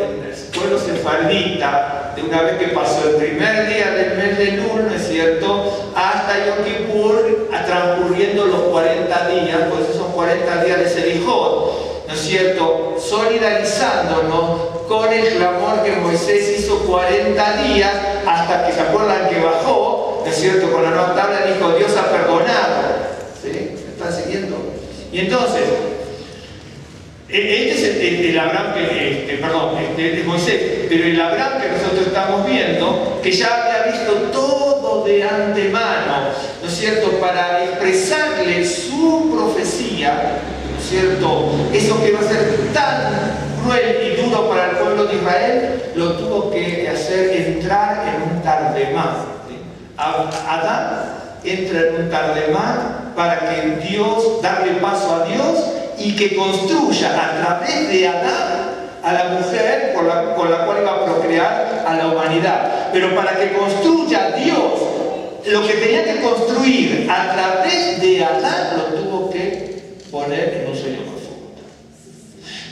sefardita, de una vez que pasó el primer día del mes de Elul, ¿no es cierto?, hasta Yom Kippur, transcurriendo los 40 días, pues esos son 40 días de Selijot, ¿no es cierto?, solidarizándonos con el clamor que Moisés hizo 40 días hasta que se acuerdan que bajó, ¿no es cierto?, con la nueva tabla dijo, Dios ha perdonado. ¿Sí? ¿Me están siguiendo? Y entonces, este es el Abraham es Moisés, pero el Abraham que nosotros estamos viendo, que ya había visto todo de antemano, ¿no es cierto?, para expresarle su profecía, ¿no es cierto?, eso que va a ser tan cruel y duro para el pueblo de Israel, lo tuvo que hacer entrar en un tardemá. Adán entra en un tardemá para que Dios, darle paso a Dios y que construya a través de Adán a la mujer con la cual iba a procrear a la humanidad. Pero para que construya Dios lo que tenía que construir a través de Adán, lo tuvo que poner en un sueño profundo.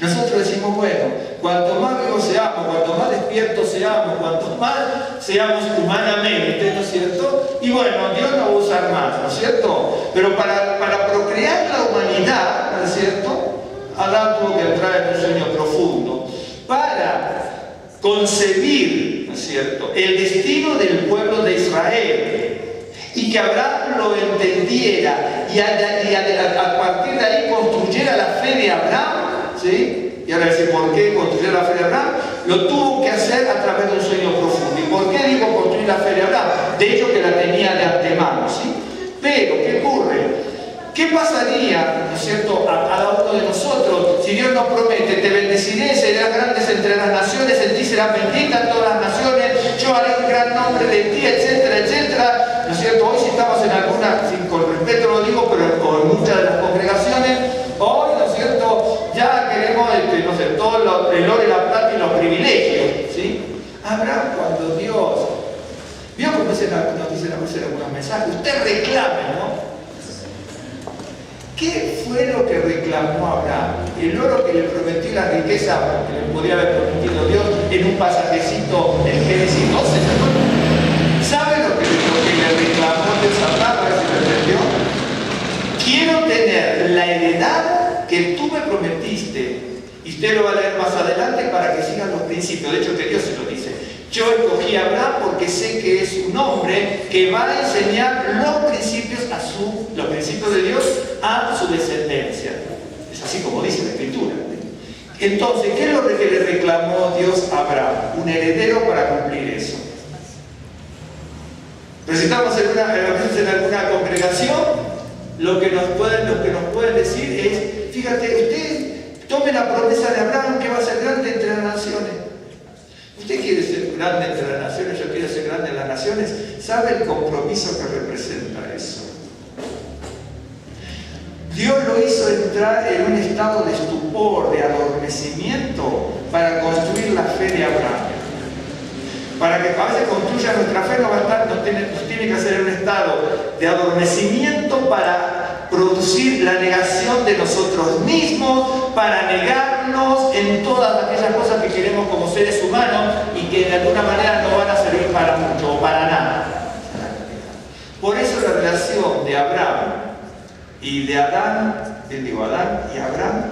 Nosotros decimos, bueno, cuanto más vivos seamos, cuanto más despiertos seamos, cuanto más seamos humanamente, ¿no es cierto?, y bueno, Dios nos va a usar más, ¿no es cierto?, pero para procrear la humanidad, ¿no es cierto?, Adán tuvo que entrar en un sueño profundo para concebir, ¿no es cierto?, el destino del pueblo de Israel, y que Abraham lo entendiera y a partir de ahí construyera la fe de Abraham, ¿sí? Y ahora decir, ¿por qué construir la fe de Abraham? Lo tuvo que hacer a través de un sueño profundo. ¿Y por qué digo construir la fe de Abraham? De hecho que la tenía de antemano, ¿sí? Pero, ¿qué ocurre? ¿Qué pasaría, ¿no es cierto?, a cada uno de nosotros si Dios nos promete, te bendeciré, serás grandes entre las naciones, en ti serán benditas todas las naciones, yo haré un gran nombre de ti, etcétera, etcétera, ¿no es cierto? Hoy si estamos en alguna, con respeto lo digo, pero con muchas de las congregaciones, hoy, ¿no es cierto?, ya queremos, no sé, todo el oro y la plata y los privilegios, ¿sí? Abraham, cuando Dios, vio como nos dice la aparecen algunos mensajes. Usted reclame, ¿no? ¿Qué fue lo que reclamó Abraham? El oro que le prometió, la riqueza que le podía haber prometido Dios en un pasajecito en Génesis 12. ¿Sabe lo que le reclamó Dios a Abraham? A ver si lo entendió. Quiero tener la heredad que tú me prometiste. Y usted lo va a leer más adelante para que sigan los principios. De hecho, que Dios se lo dice. Yo escogí a Abraham porque sé que es un hombre que va a enseñar los principios de Dios a su descendencia. Es así como dice la Escritura. Entonces, ¿qué es lo que le reclamó Dios a Abraham? Un heredero para cumplir eso. Presentamos a veces en alguna congregación, lo que nos pueden decir es, fíjate, usted tome la promesa de Abraham que va a ser grande entre las naciones. Usted quiere ser grande entre las naciones, yo quiero ser grande en las naciones. ¿Sabe el compromiso que representa eso? Dios lo hizo entrar en un estado de estupor, de adormecimiento, para construir la fe de Abraham. Para que a veces construya nuestra fe, nos tiene que hacer en un estado de adormecimiento para producir la negación de nosotros mismos, para negarnos en todas aquellas cosas que queremos como seres humanos y que de alguna manera no van a servir para mucho o para nada. Por eso la relación de Abraham y de Adán y Abraham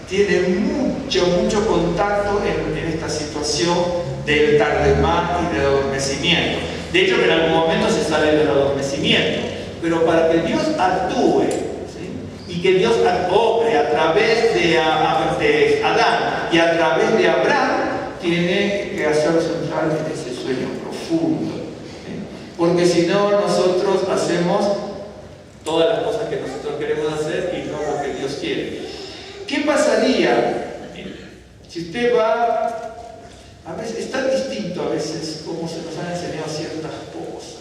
tiene mucho contacto en esta situación del tardemá y del adormecimiento. De hecho, que en algún momento se sale del adormecimiento. Pero para que Dios actúe, ¿sí? Y que Dios obre a través de Adán y a través de Abraham, tiene que hacerse entrar en ese sueño profundo. ¿Sí? Porque si no, nosotros hacemos todas las cosas que nosotros queremos hacer y no lo que Dios quiere. ¿Qué pasaría si usted va? A veces es tan distinto a veces como se nos han enseñado ciertas cosas.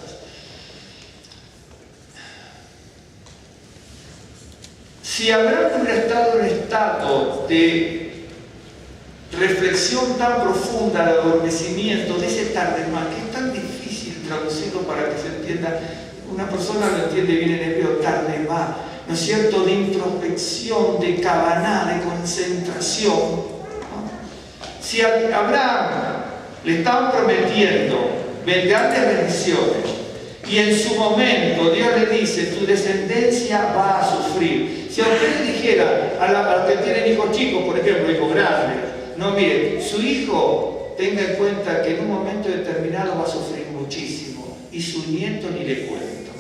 Si Abraham hubiera estado en un estado de reflexión tan profunda, de adormecimiento, de ese tardemá, que es tan difícil traducirlo para que se entienda, una persona lo entiende bien en hebreo, tardemá, ¿no es cierto?, de introspección, de kavaná, de concentración, ¿no? Si a Abraham le estaban prometiendo grandes bendiciones y en su momento Dios le dice, tu descendencia va a sufrir. Si a usted le dijera, a los que tienen hijos chicos, por ejemplo, hijos grandes, no, mire, su hijo tenga en cuenta que en un momento determinado va a sufrir muchísimo y su nieto ni le cuento.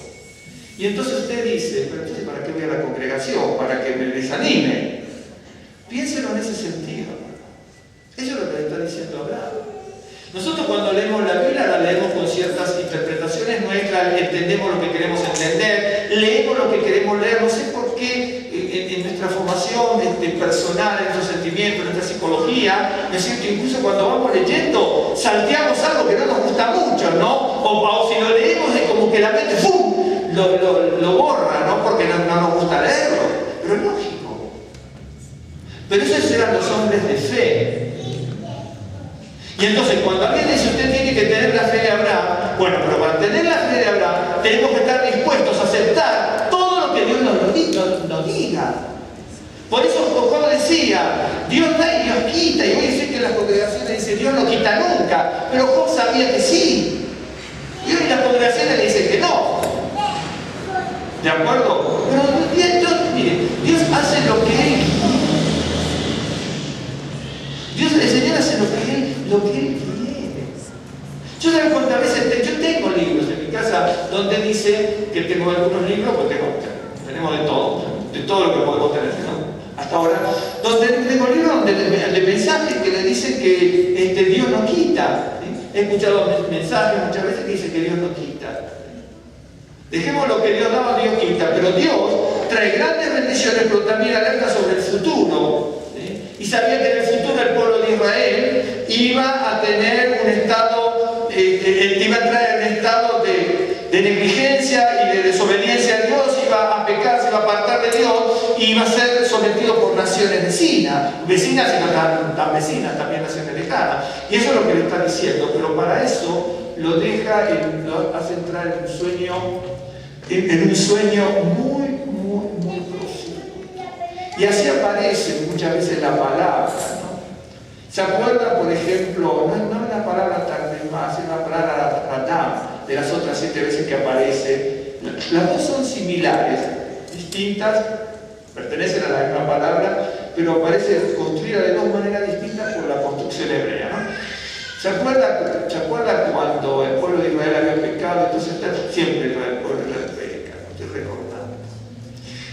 Y entonces usted dice, pero entonces ¿para qué voy a la congregación? ¿Para que me desanime? Piénselo en ese sentido. Eso es lo que le está diciendo Abraham. Nosotros cuando leemos la Biblia la leemos con ciertas interpretaciones nuestras, entendemos lo que queremos entender, leemos lo que queremos leer, no sé por qué en nuestra formación personal, en nuestros sentimientos, en nuestra psicología, ¿no es cierto? Incluso cuando vamos leyendo, salteamos algo que no nos gusta mucho, ¿no? O si lo leemos es como que la mente ¡pum! Lo borra, ¿no? Porque no nos gusta leerlo, pero es lógico. Pero esos eran los hombres de fe. Y entonces cuando alguien dice usted tiene que tener la fe de Abraham, bueno, pero para tener la fe de Abraham tenemos que estar dispuestos a aceptar todo lo que Dios nos diga. Por eso Juan decía, Dios da y Dios quita, y voy a decir que en las congregaciones dice Dios no quita nunca, pero Juan sabía que sí. Y hoy en las congregaciones le dicen que no. ¿De acuerdo? Pero Dios hace lo que Él quiere. El Señor hace lo que Él quiere. Yo sabes cuántas veces yo tengo libros en mi casa donde dice que tengo algunos libros, pues tenemos de todo lo que podemos tener, ¿no? Hasta ahora, donde tengo libros de mensajes que le dicen que Dios no quita. ¿Sí? He escuchado mensajes muchas veces que dicen que Dios no quita. Dejemos lo que Dios daba, Dios quita, pero Dios trae grandes bendiciones, pero también alerta sobre el futuro. Y sabía que en el futuro el pueblo de Israel iba a tener un estado, iba a entrar en un estado de negligencia y de desobediencia a Dios, iba a pecar, se iba a apartar de Dios y iba a ser sometido por naciones vecinas y no tan vecinas, también naciones lejanas. Y eso es lo que le está diciendo, pero para eso lo deja, lo hace entrar en un sueño muy, muy, muy profundo. Y así aparece muchas veces la palabra, ¿no? ¿Se acuerda, por ejemplo, no es la palabra Tardemás, es la palabra Radam, de las otras 7 veces que aparece? Las dos son similares, distintas, pertenecen a la misma palabra, pero aparece construida de dos maneras distintas por la construcción hebrea, ¿no? ¿Se acuerda cuando el pueblo de Israel había pecado? Entonces siempre el pueblo de Israel peca, estoy recordando.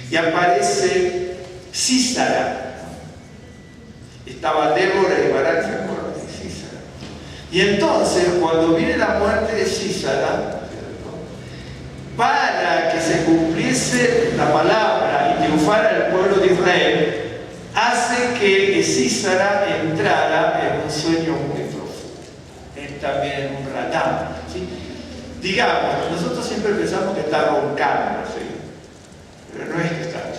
Y aparece Sísara. Estaba Débora y Barak, ¿se acuerdan de Sísara? Y entonces, cuando viene la muerte de Sísara, para que se cumpliese la palabra y triunfara el pueblo de Israel, hace que Sísara entrara en un sueño muy profundo, también en un ratán, ¿sí? Digamos, nosotros siempre pensamos que está roncando, ¿sí? Pero no es que está roncando.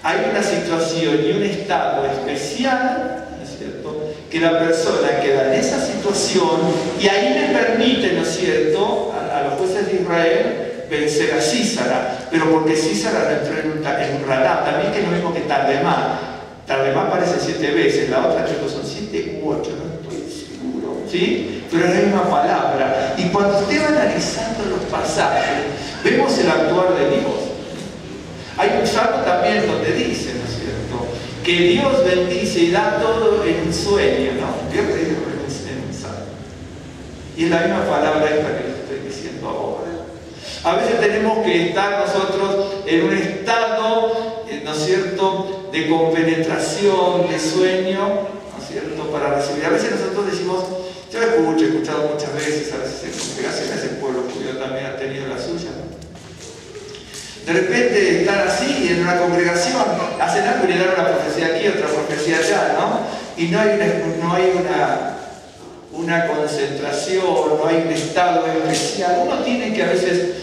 Hay una situación y un estado especial, ¿no es cierto?, que la persona queda en esa situación y ahí le permite, ¿no es cierto?, a los jueces de Israel vencer a Sísara, pero porque Sísara no entró en un ratán, también que es lo mismo que Tardemás. Tardemás aparece 7 veces, la otra creo que son 7 u 8, no estoy seguro, ¿sí? Pero es la misma palabra. Y cuando usted va analizando los pasajes, vemos el actuar de Dios. Hay un salmo también donde dice, ¿no es cierto?, que Dios bendice y da todo en un sueño, ¿no? Dios te dice en un salmo. Y es la misma palabra esta que les estoy diciendo ahora. A veces tenemos que estar nosotros en un estado, ¿no es cierto?, de compenetración, de sueño, ¿no es cierto?, para recibir. A veces nosotros decimos, yo he escuchado muchas veces, a veces en congregaciones, el pueblo judío también ha tenido la suya, ¿no? De repente estar así en una congregación, hacen algo y le dan una profecía aquí, otra profecía allá, ¿no? Y no hay una concentración, no hay un estado especial. Uno tiene que a veces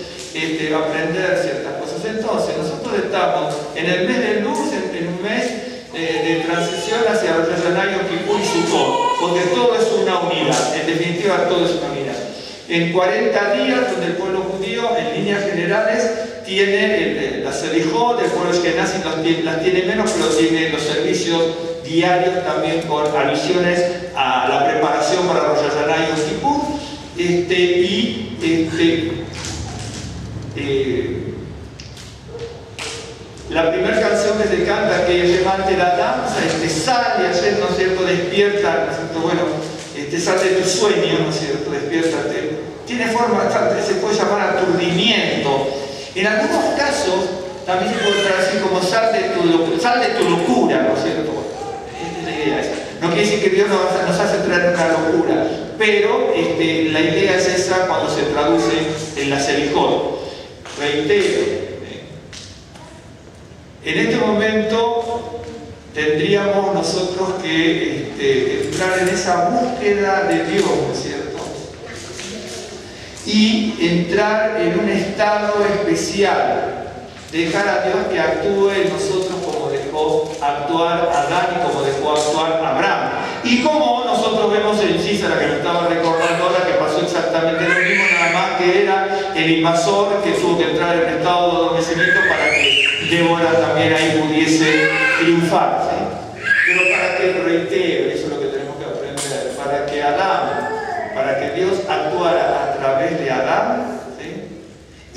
aprender ciertas cosas. Entonces, nosotros estamos en el mes de luz, en un mes de transición hacia Rosh Hashanah, Yom Kippur y Sukkot, porque todo es una unidad, en definitiva todo es una unidad. En 40 días, donde el pueblo judío, en líneas generales, tiene la Selijot, el pueblo Ashkenazi las tiene menos, pero tiene los servicios diarios también con alusiones a la preparación para Rosh Hashanah y Yom Kippur. La primera canción que se canta, que es levante la danza, sale ayer, ¿no es cierto?, despierta, ¿no es cierto?, bueno, sal de tu sueño, ¿no es cierto?, despiértate. Tiene forma, se puede llamar aturdimiento. En algunos casos también se puede traducir como sal de tu locura, ¿no es cierto? Esta es la idea. No quiere decir que Dios nos hace entrar en una locura, pero la idea es esa cuando se traduce en la Selijot. Reitero, en este momento tendríamos nosotros que entrar en esa búsqueda de Dios, ¿no es cierto?, y entrar en un estado especial, dejar a Dios que actúe en nosotros como dejó actuar a Adán y como dejó actuar a Abraham. Y como nosotros vemos en Sísara, que me estaba recordando ahora, que pasó exactamente lo mismo, nada más que era el invasor que tuvo que entrar en un estado de adormecimiento para que Débora también ahí pudiese triunfar, ¿sí? Pero para que, reitero, eso es lo que tenemos que aprender, para que Dios actuara a través de Adán, ¿sí?,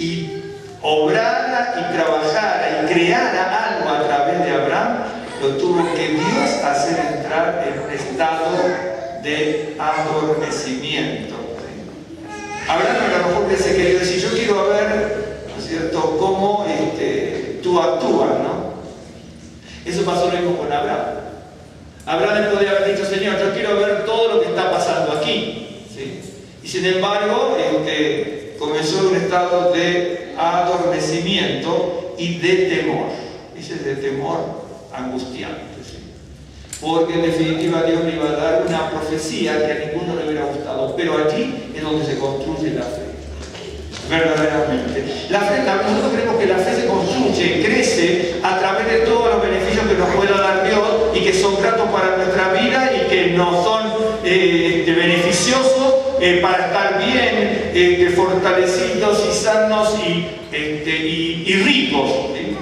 y obrara y trabajara y creara algo a través de Abraham, lo tuvo que Dios hacer entrar en un estado de adormecimiento, ¿sí? Abraham a lo mejor hubiese querido decir, yo quiero ver, ¿no es cierto?, cómo tú actúas, ¿no? Eso pasó lo mismo con Abraham. Abraham le podría haber dicho, Señor, yo quiero ver todo lo que está pasando aquí, ¿sí? Y sin embargo, comenzó un estado de adormecimiento y de temor. Ese es de temor angustiante, ¿sí? Porque en definitiva Dios le iba a dar una profecía que a ninguno le hubiera gustado, pero allí es donde se construye la fe. Verdaderamente. Nosotros creemos que la fe se construye, crece a través de todos los beneficios que nos pueda dar Dios y que son gratos para nuestra vida y que nos son beneficiosos para estar bien fortalecidos y sanos y ricos, ¿sí?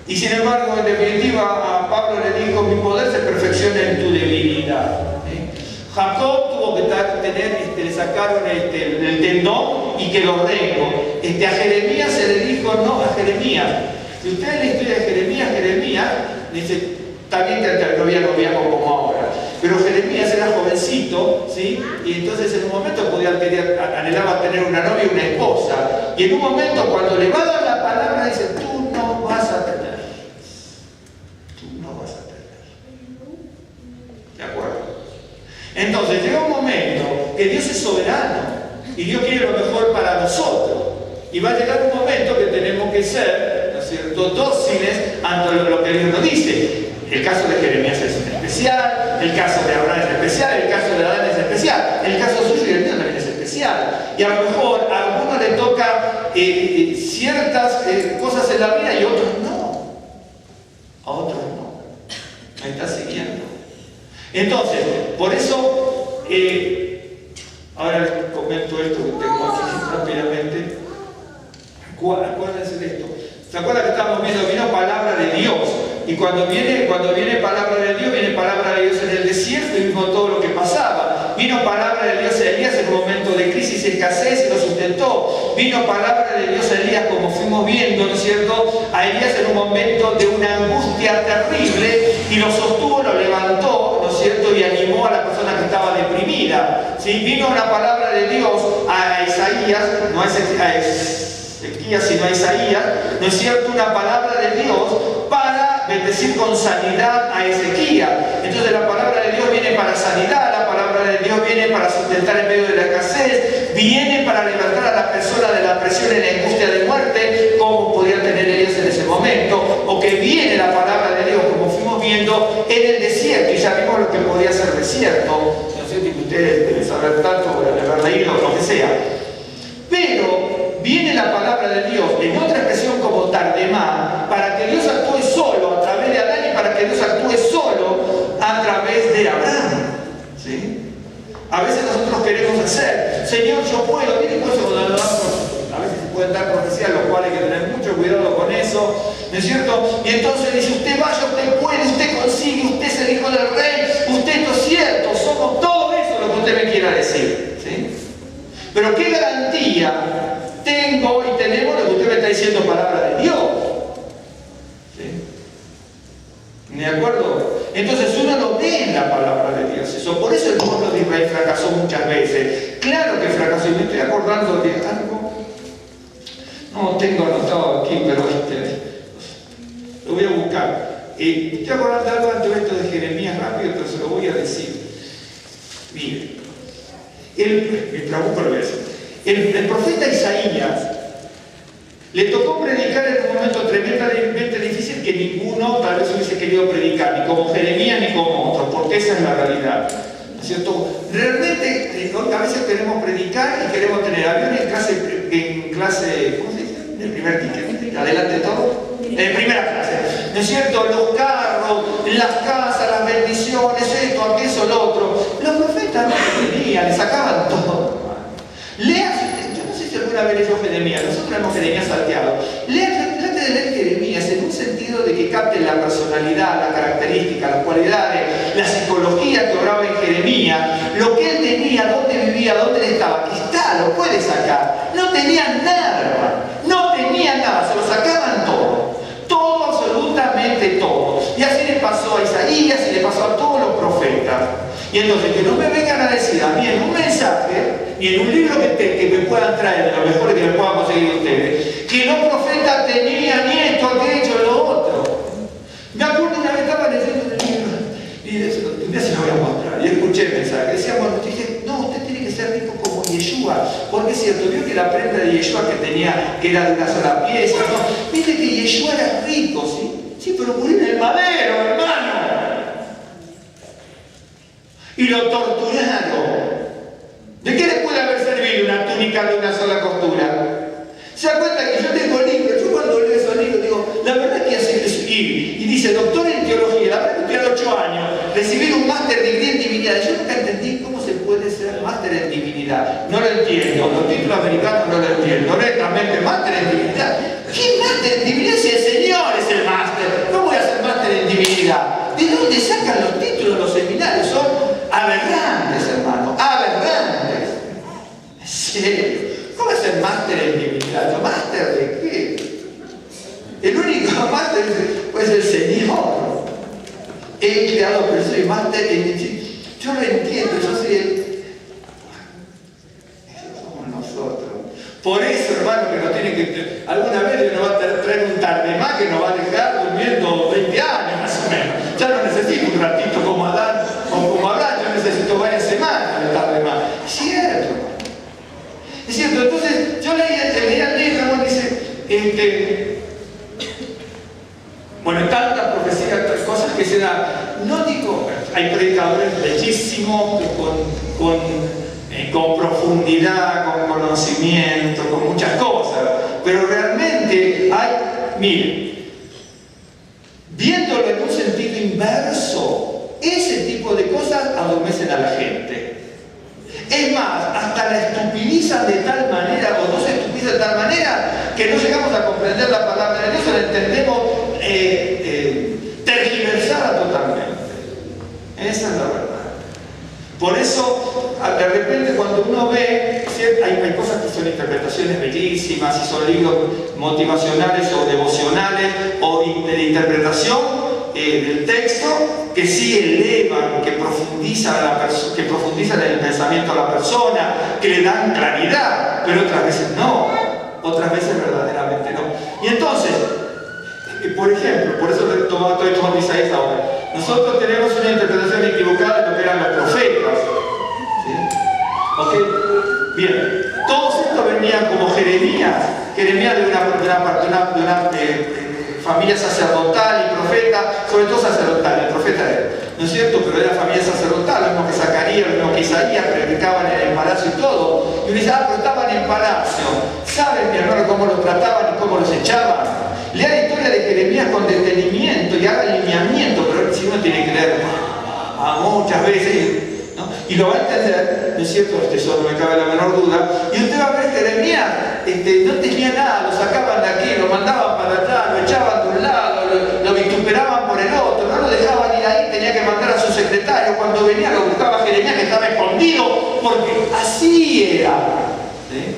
Y sin embargo, en definitiva, a Pablo le dijo: mi poder se perfecciona en tu debilidad, ¿sí? Jacob tuvo que le sacaron el tendón y quedó rengo. A Jeremías se le dijo: no, a Jeremías, si usted la historia de Jeremías dice, está bien que no había noviazgo como ahora, pero Jeremías era jovencito, ¿sí? Y entonces en un momento anhelaba tener una novia y una esposa, y en un momento cuando le va a dar la palabra dice: tú no vas a tener. ¿De acuerdo? Entonces llega un momento que Dios es soberano y Dios quiere lo mejor para nosotros, y va a llegar un momento que tenemos que ser, ¿no es cierto?, dóciles ante lo que Dios nos dice. El caso de Jeremías es especial, el caso de Abraham es especial, el caso de Adán es especial, el caso suyo y el mío también es especial, y a lo mejor a algunos le toca ciertas cosas en la vida y a otros no. A otros no. ¿Me está siguiendo? Entonces, por eso, ahora les comento esto que tengo aquí rápidamente. Acuérdense de esto. ¿Se acuerdan que estamos viendo? Vino palabra de Dios. Y cuando viene palabra de Dios, viene palabra de Dios en el desierto y vimos todo lo que pasaba. Vino palabra de Dios a Elías en un momento de crisis y escasez y lo sustentó. Vino palabra de Dios a Elías, como fuimos viendo, ¿no es cierto?, a Elías en un momento de una angustia terrible y lo sostuvo, lo levantó, ¿no es cierto?, y animó a la persona que estaba deprimida. ¿Sí? Vino una palabra de Dios a Isaías, no a Ezequías, sino a Isaías, ¿no es cierto?, una palabra de Dios para bendecir con sanidad a Ezequías. Entonces la palabra de Dios viene para sanidad, la palabra de Dios viene para sustentar en medio de la escasez, viene para libertar a la persona de la presión y la angustia de muerte, como podía tener Elías en ese momento, o que viene la palabra de Dios, como fuimos viendo, en el desierto, y ya vimos lo que podía ser desierto. No sé si ustedes deben saber tanto, o haber leído, lo que sea. Pero viene la palabra de Dios en otra expresión como tardemá, para que Dios actúe solo a través de Adán y para que Dios actúe solo a través de Abraham. ¿Sí? A veces nosotros queremos hacer: Señor, yo puedo. Miren, pues, a veces se pueden dar profecías, lo cual hay que tener mucho cuidado con eso, ¿no es cierto? Y entonces dice: usted vaya, usted puede, usted consigue, usted es el hijo del rey, usted, esto es cierto, somos todo eso lo que usted me quiera decir. ¿Sí? Pero ¿qué garantía tengo y tenemos lo que usted me está diciendo, palabra de Dios? ¿Sí? ¿De acuerdo? Entonces uno lo ve en la palabra de Dios. Eso, por eso el pueblo de Israel fracasó muchas veces. Claro que fracasó, y me estoy acordando de algo. No tengo anotado aquí, pero lo voy a buscar. Estoy acordando de algo antes de esto de Jeremías rápido, pero se lo voy a decir. Miren. El profeta Isaías le tocó predicar en un momento tremendamente difícil que ninguno tal vez hubiese querido predicar, ni como Jeremías ni como otros, porque esa es la realidad, ¿no es cierto? Realmente a veces queremos predicar y queremos tener aviones en clase, ¿cómo se dice? En el primer ticket, adelante de todo, en primera clase, ¿no es cierto? Los carros, las casas, las bendiciones, esto, aquello, lo otro. Los profetas no tenían, le sacaban todo. Lean, yo no sé si alguna vez leyó Jeremías, nosotros hemos Jeremías salteado. Trate de leer Jeremías en un sentido de que capten la personalidad, las características, las cualidades, la psicología que obraba en Jeremías, lo que él tenía, dónde vivía, dónde él estaba. Aquí está, lo puede sacar. No tenían nada, hermano. No tenían nada, se lo sacaban todo. Todo, absolutamente todo. Y así le pasó a Isaías y le pasó a todos los profetas. Y entonces que no me vengan a decir a mí en un mensaje y en un libro que me puedan traer, de lo mejor que me puedan conseguir ustedes, que los profetas tenían esto, aquello, lo otro. Me acuerdo una vez estaba leyendo el libro y un día se lo voy a mostrar y escuché el mensaje. Decía, bueno, dije, no, usted tiene que ser rico como Yeshua, porque es cierto, vio que la prenda de Yeshua que era de una sola pieza, ¿no? Viste que Yeshua era rico, ¿sí? Sí, pero murió en el madero, hermano. Y lo torturaron. ¿De qué le puede haber servido una túnica de una sola costura? ¿Se da cuenta que yo tengo libros? Yo cuando leo esos libros digo, la verdad que hace ir. Y dice, doctor en teología, la verdad que estoy a 8 años, recibir un máster degree en divinidad. Yo nunca entendí cómo se puede ser ser máster en divinidad. No lo entiendo, los títulos americanos no lo entiendo. Honestamente, máster en divinidad. ¿Qué máster en divinidad si el Señor es el máster? ¿Cómo voy a ser máster en divinidad? ¿De dónde sacan los títulos los seminarios? Son aberrantes, hermano, aberrantes. En serio, ¿cómo es el máster en divinidad? ¿Yo máster de qué? El único máster es el Señor. He creado, pero soy máster en... Yo lo entiendo, yo soy el... Somos nosotros. Por eso, hermano, que no tiene que... Alguna vez Dios nos va a traer un tarde más que nos va a dejar durmiendo 20 años más o menos. Ya no necesito un ratito como Adán o como Abraham, yo necesito varias semanas de tarde más. Es cierto, hermano. Es cierto, entonces yo leía el libro, hermano, dice... Bueno, tantas profecías, tantas cosas que se dan. No digo, hay predicadores bellísimos, con profundidad, con conocimiento, con muchas cosas, pero realmente hay, miren, viéndolo en un sentido inverso, ese tipo de cosas adormecen a la gente. Es más, hasta la estupidizan de tal manera, o no se estupidiza de tal manera, que no llegamos a comprender la palabra de Dios, la entendemos tergiversada totalmente. Esa es la verdad. Por eso, de repente, cuando uno ve, hay cosas que son interpretaciones bellísimas, y son libros motivacionales o devocionales, o de interpretación del texto, que sí elevan, que profundizan en el pensamiento a la persona, que le dan claridad, pero otras veces no, otras veces verdaderamente no. Y entonces, por ejemplo, por eso estoy tomando Isaías ahora, nosotros tenemos una interpretación equivocada de lo que eran los profetas. ¿Sí? ¿Ok? Bien, todos estos venían como Jeremías de una familia sacerdotal y profeta, sobre todo sacerdotal, el profeta era, ¿no es cierto? Pero era familia sacerdotal, lo mismo que Zacarías, lo mismo que Isaías, predicaban en el palacio y todo. Y uno dice, pero estaban en el palacio. ¿Saben, mi hermano, cómo los trataban y cómo los echaban? Lea la historia de Jeremías con detenimiento y haga alineamiento, pero si uno tiene que leer muchas veces, ¿no? Y lo va a entender, ¿no es cierto? Eso no me cabe la menor duda. Y usted va a ver Jeremías, no tenía nada, lo sacaban de aquí, lo mandaban para allá, lo echaban de un lado, lo vituperaban por el otro, no lo dejaban ir ahí, tenía que mandar a su secretario. Cuando venía lo buscaba Jeremías, que estaba escondido, porque así era. ¿Sí?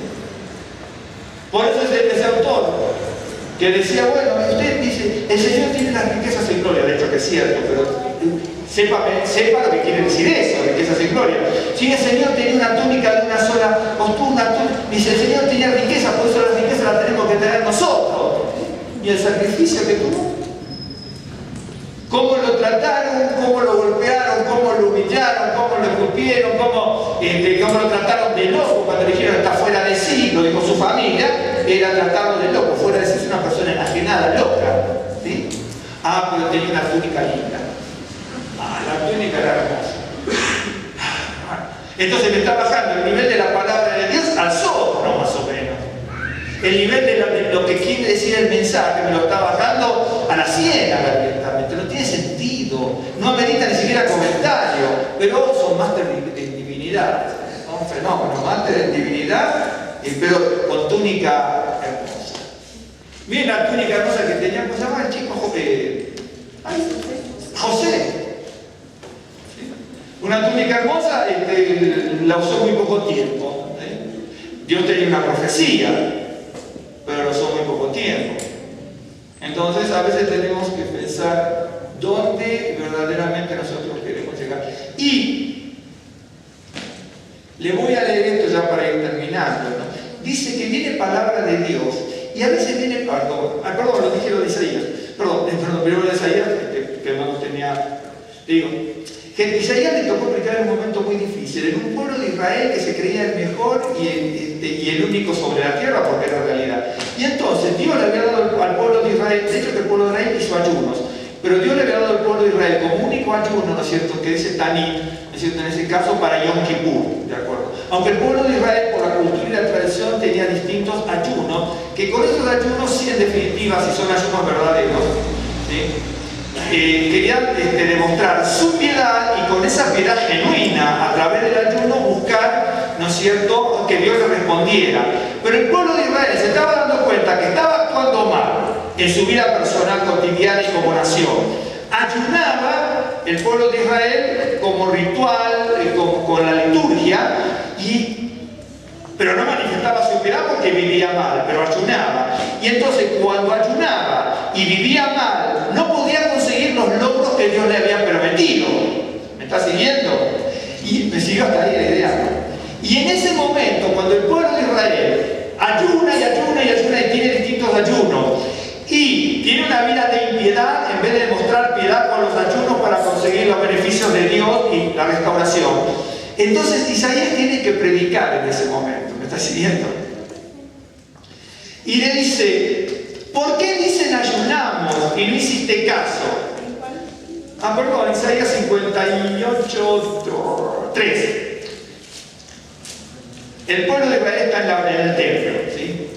Por eso es ese autor que decía, bueno, usted dice, el Señor tiene las riquezas en gloria, de hecho que es cierto, pero sepa lo que quiere decir eso, riquezas en gloria. Si el Señor tenía una túnica de una sola costura, dice, el Señor tenía riquezas, por eso las riquezas las tenemos que tener nosotros. Y el sacrificio que tuvo, cómo lo trataron, cómo lo golpearon, cómo lo humillaron, cómo lo escupieron, cómo lo trataron de loco cuando le dijeron está fuera de sí, lo dijo su familia, era tratarlo de loco, fuera de sí es una persona enajenada, loca. ¿Sí? Pero tenía una túnica linda. La túnica era hermosa. Entonces me está bajando el nivel de la palabra de Dios al soplo, más o menos. El nivel de lo que quiere decir el mensaje me lo está bajando a la ciénaga directamente. No tiene sentido. No amerita ni siquiera comentario. Pero son máster en divinidad. Son fenómenos, máster en divinidad, pero con túnica hermosa. Miren la túnica hermosa que tenía, ¿cómo se llama el chico? José. Una túnica hermosa, la usó muy poco tiempo. Dios tenía una profecía, pero lo usó muy poco tiempo. Entonces a veces tenemos que pensar dónde verdaderamente nosotros queremos llegar. Y le voy a leer esto ya para ir terminando, ¿no? Dice que viene palabra de Dios y a veces viene, perdón, lo dije lo de Isaías, primero de Isaías, que no tenía, digo, que Isaías le tocó predicar en un momento muy difícil, en un pueblo de Israel que se creía el mejor y el único sobre la tierra, porque era realidad. Y entonces Dios le había dado al pueblo de Israel, de hecho que el pueblo de Israel hizo ayunos, pero Dios le había dado al pueblo de Israel como único ayuno, ¿no es cierto?, que dice Tanit, ¿no es cierto?, en ese caso para Yom Kippur, ¿de acuerdo? Aunque el pueblo de Israel, por la cultura y la tradición, tenía distintos ayunos, que con esos ayunos, sí, en definitiva, si son ayunos verdaderos, ¿sí?, querían demostrar su piedad y con esa piedad genuina, a través del ayuno, buscar cierto?, que Dios le respondiera. Pero el pueblo de Israel se estaba dando cuenta que estaba actuando mal en su vida personal, cotidiana y como nación. Ayunaba el pueblo de Israel como ritual, con la liturgia, pero no manifestaba su piedad porque vivía mal, pero ayunaba. Y entonces cuando ayunaba y vivía mal, no podía conseguir los logros que Dios le había prometido. ¿Me está siguiendo? Y me siguió hasta ahí la idea. Y en ese momento, cuando el pueblo de Israel ayuna y ayuna y ayuna y tiene distintos ayunos, y tiene una vida de impiedad en vez de mostrar piedad con los ayunos para conseguir los beneficios de Dios y la restauración, entonces Isaías tiene que predicar en ese momento. ¿Me está siguiendo? Y le dice: ¿por qué dicen ayunamos y no hiciste caso? Perdón, Isaías 58, 3. El pueblo de Israel está en el templo, ¿sí?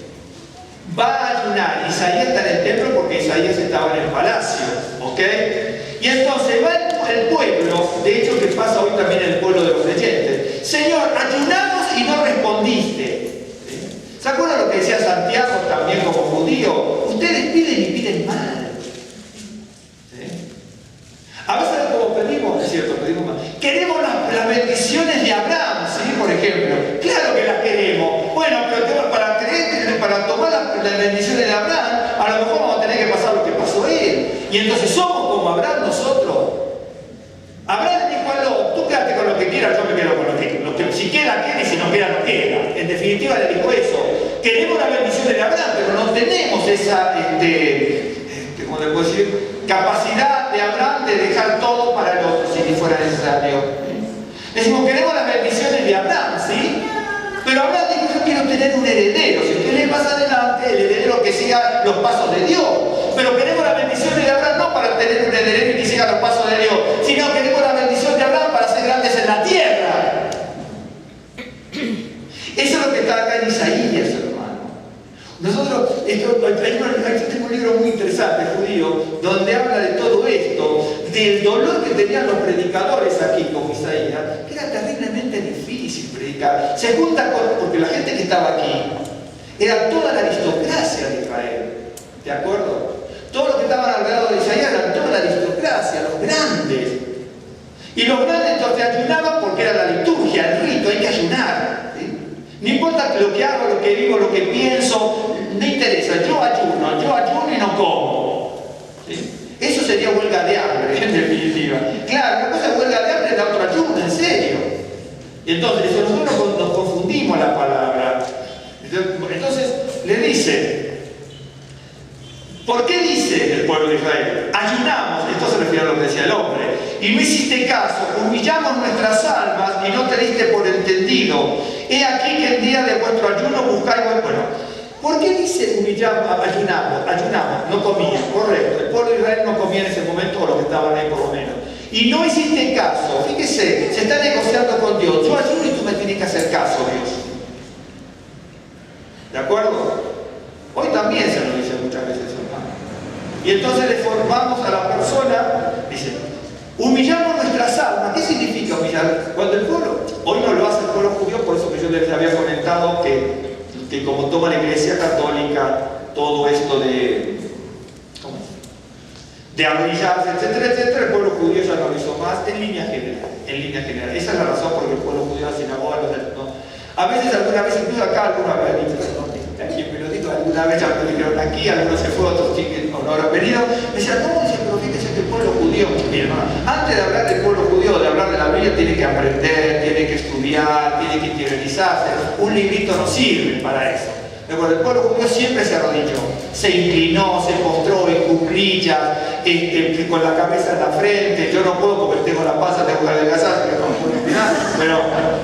Va a ayunar. Isaías está en el templo porque Isaías estaba en el palacio, ¿ok? Y entonces va el pueblo, de hecho que pasa hoy también en el pueblo de los creyentes: Señor, ayunamos y no respondiste. ¿Sí? ¿Se acuerdan lo que decía Santiago también como judío? Ustedes piden y piden mal. ¿Sí? A veces como pedimos, es cierto, pedimos mal. Queremos las bendiciones de Abraham, ¿sí? Por ejemplo. Claro que las queremos. Bueno, pero para tomar las bendiciones de Abraham, a lo mejor vamos a tener que pasar lo que pasó él. Y entonces somos como Abraham nosotros. Abraham le dijo a Lot: tú quédate con lo que quieras, yo me quedo con lo que si queda, queda, y si no queda, no queda. En definitiva le dijo eso. Queremos las bendiciones de Abraham, pero no tenemos esa, ¿cómo le puedo decir?, capacidad de Abraham de dejar todo para el otro, si fuera necesario. Decimos: queremos las bendiciones de Abraham, ¿sí? Pero Abraham dijo: yo quiero tener un heredero. Si usted lee más adelante, el heredero que siga los pasos de Dios. Pero queremos las bendiciones de Abraham no para tener un heredero y que siga los pasos de Dios, sino queremos la bendición de Abraham para ser grandes en la tierra. Eso es lo que está acá en Isaías, hermano. Nosotros, tengo un libro muy interesante, judío, donde habla de todo esto, del dolor que tenían los predicadores aquí con Isaías, que era terriblemente difícil predicar. Se junta porque la gente que estaba aquí era toda la aristocracia de Israel, ¿de acuerdo? Todos los que estaban alrededor de Isaías eran toda la aristocracia, los grandes. Y los grandes entonces ayunaban porque era la liturgia, el rito, hay que ayunar. ¿Sí? No importa lo que hago, lo que vivo, lo que pienso, no interesa. Yo ayuno y no como. ¿Sí? Eso sería huelga de hambre, en definitiva. Claro, una cosa es huelga de hambre, la otra ayuno, en serio. Y entonces, nosotros nos confundimos la palabra. Entonces, le dice: ¿por qué dice el pueblo de Israel? Ayunamos, esto se refiere a lo que decía el hombre, y no hiciste caso, humillamos nuestras almas y no te diste por entendido. He aquí que el día de vuestro ayuno buscáis. Bueno, ¿por qué dice ayunamos? No comían, correcto. El pueblo de Israel no comía en ese momento, o los que estaban ahí por lo menos. Y no hiciste caso. Fíjese, se está negociando con Dios. Yo ayuno y tú me tienes que hacer caso, Dios. ¿De acuerdo? Hoy también se lo dice muchas veces, hermano. Y entonces le formamos a la persona, dice: humillamos nuestras almas. ¿Qué significa humillar? Cuando el pueblo, hoy no lo hace el pueblo judío, por eso que yo les había comentado que como toma la Iglesia Católica todo esto de arrodillarse, etcétera, etcétera, el pueblo judío ya no lo hizo más en línea general. Esa es la razón por la que el pueblo judío, la sinagoga, no. A veces, alguna vez, incluso acá, alguna vez, aquí me lo digo, alguna vez ya me dijeron aquí, algunos se fue, otros que no habrán venido. Me decían: ¿cómo dice? Pero fíjese que el pueblo judío, mi hermano, antes de hablar del pueblo judío, de hablar de la Biblia, tiene que aprender, tiene que estudiar, tiene que interiorizarse. Un librito no sirve para eso. El pueblo judío siempre se arrodilló, se inclinó, se postró en cuclillas, con la cabeza en la frente. Yo no puedo porque tengo la panza, tengo que adelgazar,